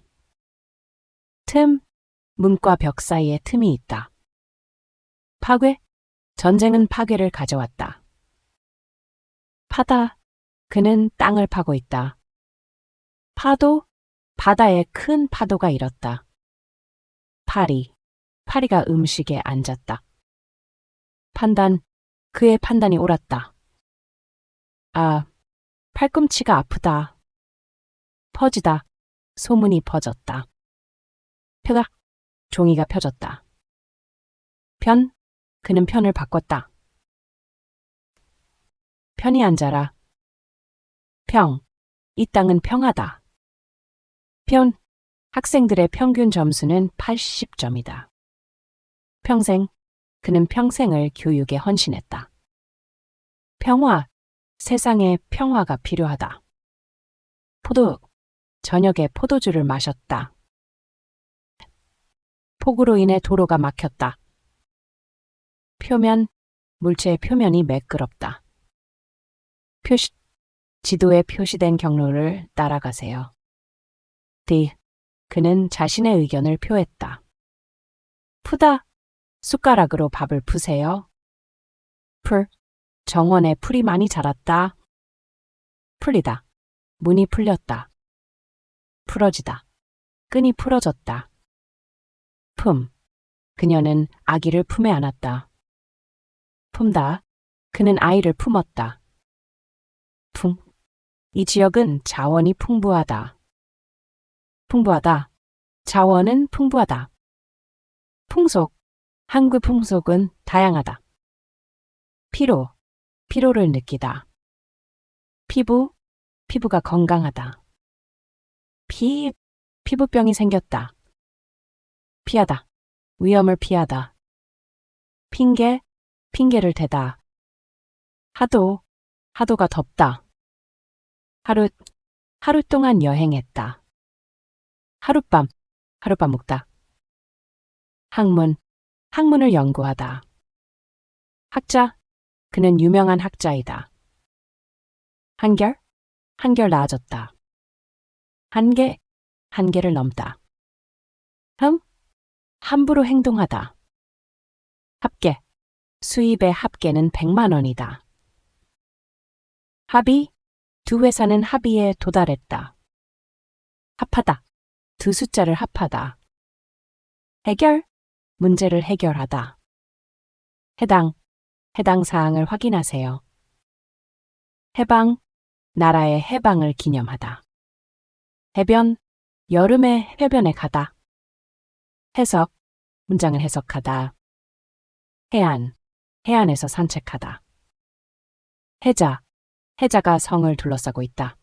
S1: 문과 벽 사이에 틈이 있다. 전쟁은 파괴를 가져왔다. 파다, 그는 땅을 파고 있다. 바다에 큰 파도가 일었다. 파리가 음식에 앉았다. 그의 판단이 옳았다. 팔꿈치가 아프다. 퍼지다, 소문이 퍼졌다. 펴다, 종이가 펴졌다. 그는 편을 바꿨다. 편히 앉아라. 이 땅은 평하다. 학생들의 평균 점수는 80점이다. 그는 평생을 교육에 헌신했다. 세상에 평화가 필요하다. 저녁에 포도주를 마셨다. 폭우로 인해 도로가 막혔다. 물체의 표면이 매끄럽다. 지도에 표시된 경로를 따라가세요. 그는 자신의 의견을 표했다. 푸다, 숟가락으로 밥을 푸세요. 정원에 풀이 많이 자랐다. 풀리다, 문이 풀렸다. 풀어지다, 끈이 풀어졌다. 그녀는 아기를 품에 안았다. 품다, 그는 아이를 품었다. 이 지역은 자원이 풍부하다. 자원은 풍부하다. 한국 풍속은 다양하다. 피로를 느끼다. 피부가 건강하다. 피부병이 생겼다. 피하다, 위험을 피하다. 핑계를 대다. 하도가 덥다. 하루 동안 여행했다. 하룻밤 묵다. 학문을 연구하다. 학자, 그는 유명한 학자이다. 한결 나아졌다. 한계를 넘다. 함부로 행동하다. 수입의 합계는 100만 원이다. 두 회사는 합의에 도달했다. 합하다. 두 숫자를 합하다. 해결. 문제를 해결하다. 해당 사항을 확인하세요. 해방. 나라의 해방을 기념하다. 해변. 여름에 해변에 가다. 해석. 문장을 해석하다. 해안. 해안에서 산책하다. 해자. 해자가 성을 둘러싸고 있다.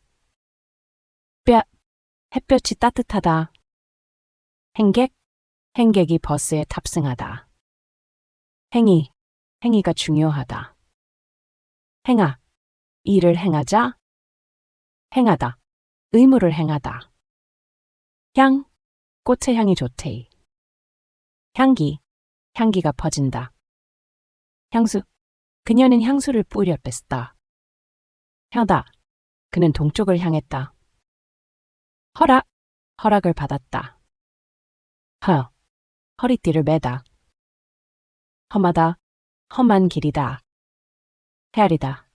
S1: 햇볕이 따뜻하다. 행객. 행객이 버스에 탑승하다. 행위가 중요하다. 행하. 일을 행하자. 행하다. 의무를 행하다. 향. 꽃의 향이 좋대. 향기가 퍼진다. 향수. 그녀는 향수를 뿌려 뺐다. 향다. 그는 동쪽을 향했다. 허락을 받았다. 허리띠를 매다. 험하다. 험한 길이다. 헤아리다.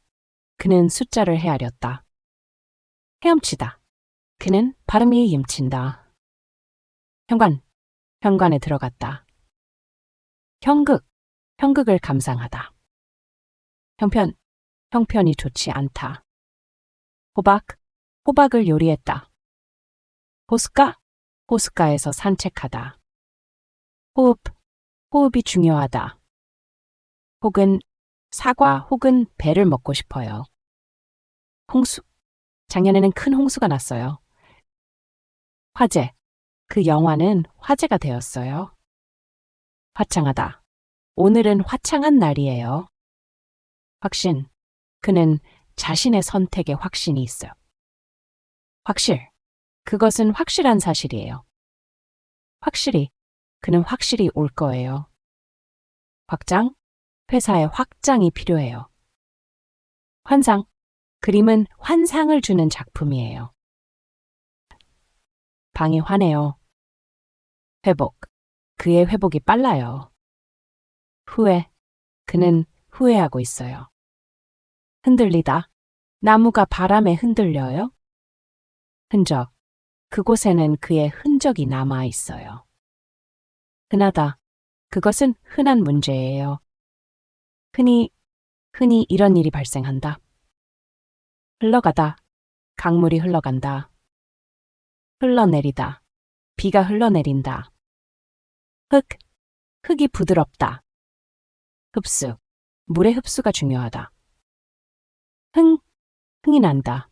S1: 그는 숫자를 헤아렸다. 헤엄치다. 그는 발음이 힘친다. 현관에 들어갔다. 형극을 감상하다. 형편이 좋지 않다. 호박을 요리했다. 호숫가에서 산책하다. 호흡이 중요하다. 혹은 사과 혹은 배를 먹고 싶어요. 홍수. 작년에는 큰 홍수가 났어요. 화재. 그 영화는 화제가 되었어요. 화창하다. 오늘은 화창한 날이에요. 확신. 그는 자신의 선택에 확신이 있어요. 확실. 그것은 확실한 사실이에요. 확실히. 그는 확실히 올 거예요. 확장. 회사에 확장이 필요해요. 환상. 그림은 환상을 주는 작품이에요. 방이 환해요. 회복. 그의 회복이 빨라요. 후회. 그는 후회하고 있어요. 흔들리다. 나무가 바람에 흔들려요. 흔적. 그곳에는 그의 흔적이 남아 있어요. 흔하다. 그것은 흔한 문제예요. 흔히 이런 일이 발생한다. 흘러가다. 강물이 흘러간다. 흘러내리다. 비가 흘러내린다. 흙이 부드럽다. 흡수. 물의 흡수가 중요하다. 흥이 난다.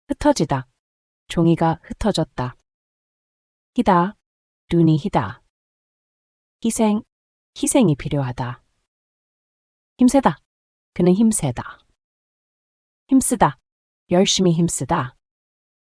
S1: 흩어지다. 종이가 흩어졌다. 희다. 눈이 희다. 희생이 필요하다. 힘세다. 그는 힘세다. 힘쓰다. 열심히 힘쓰다.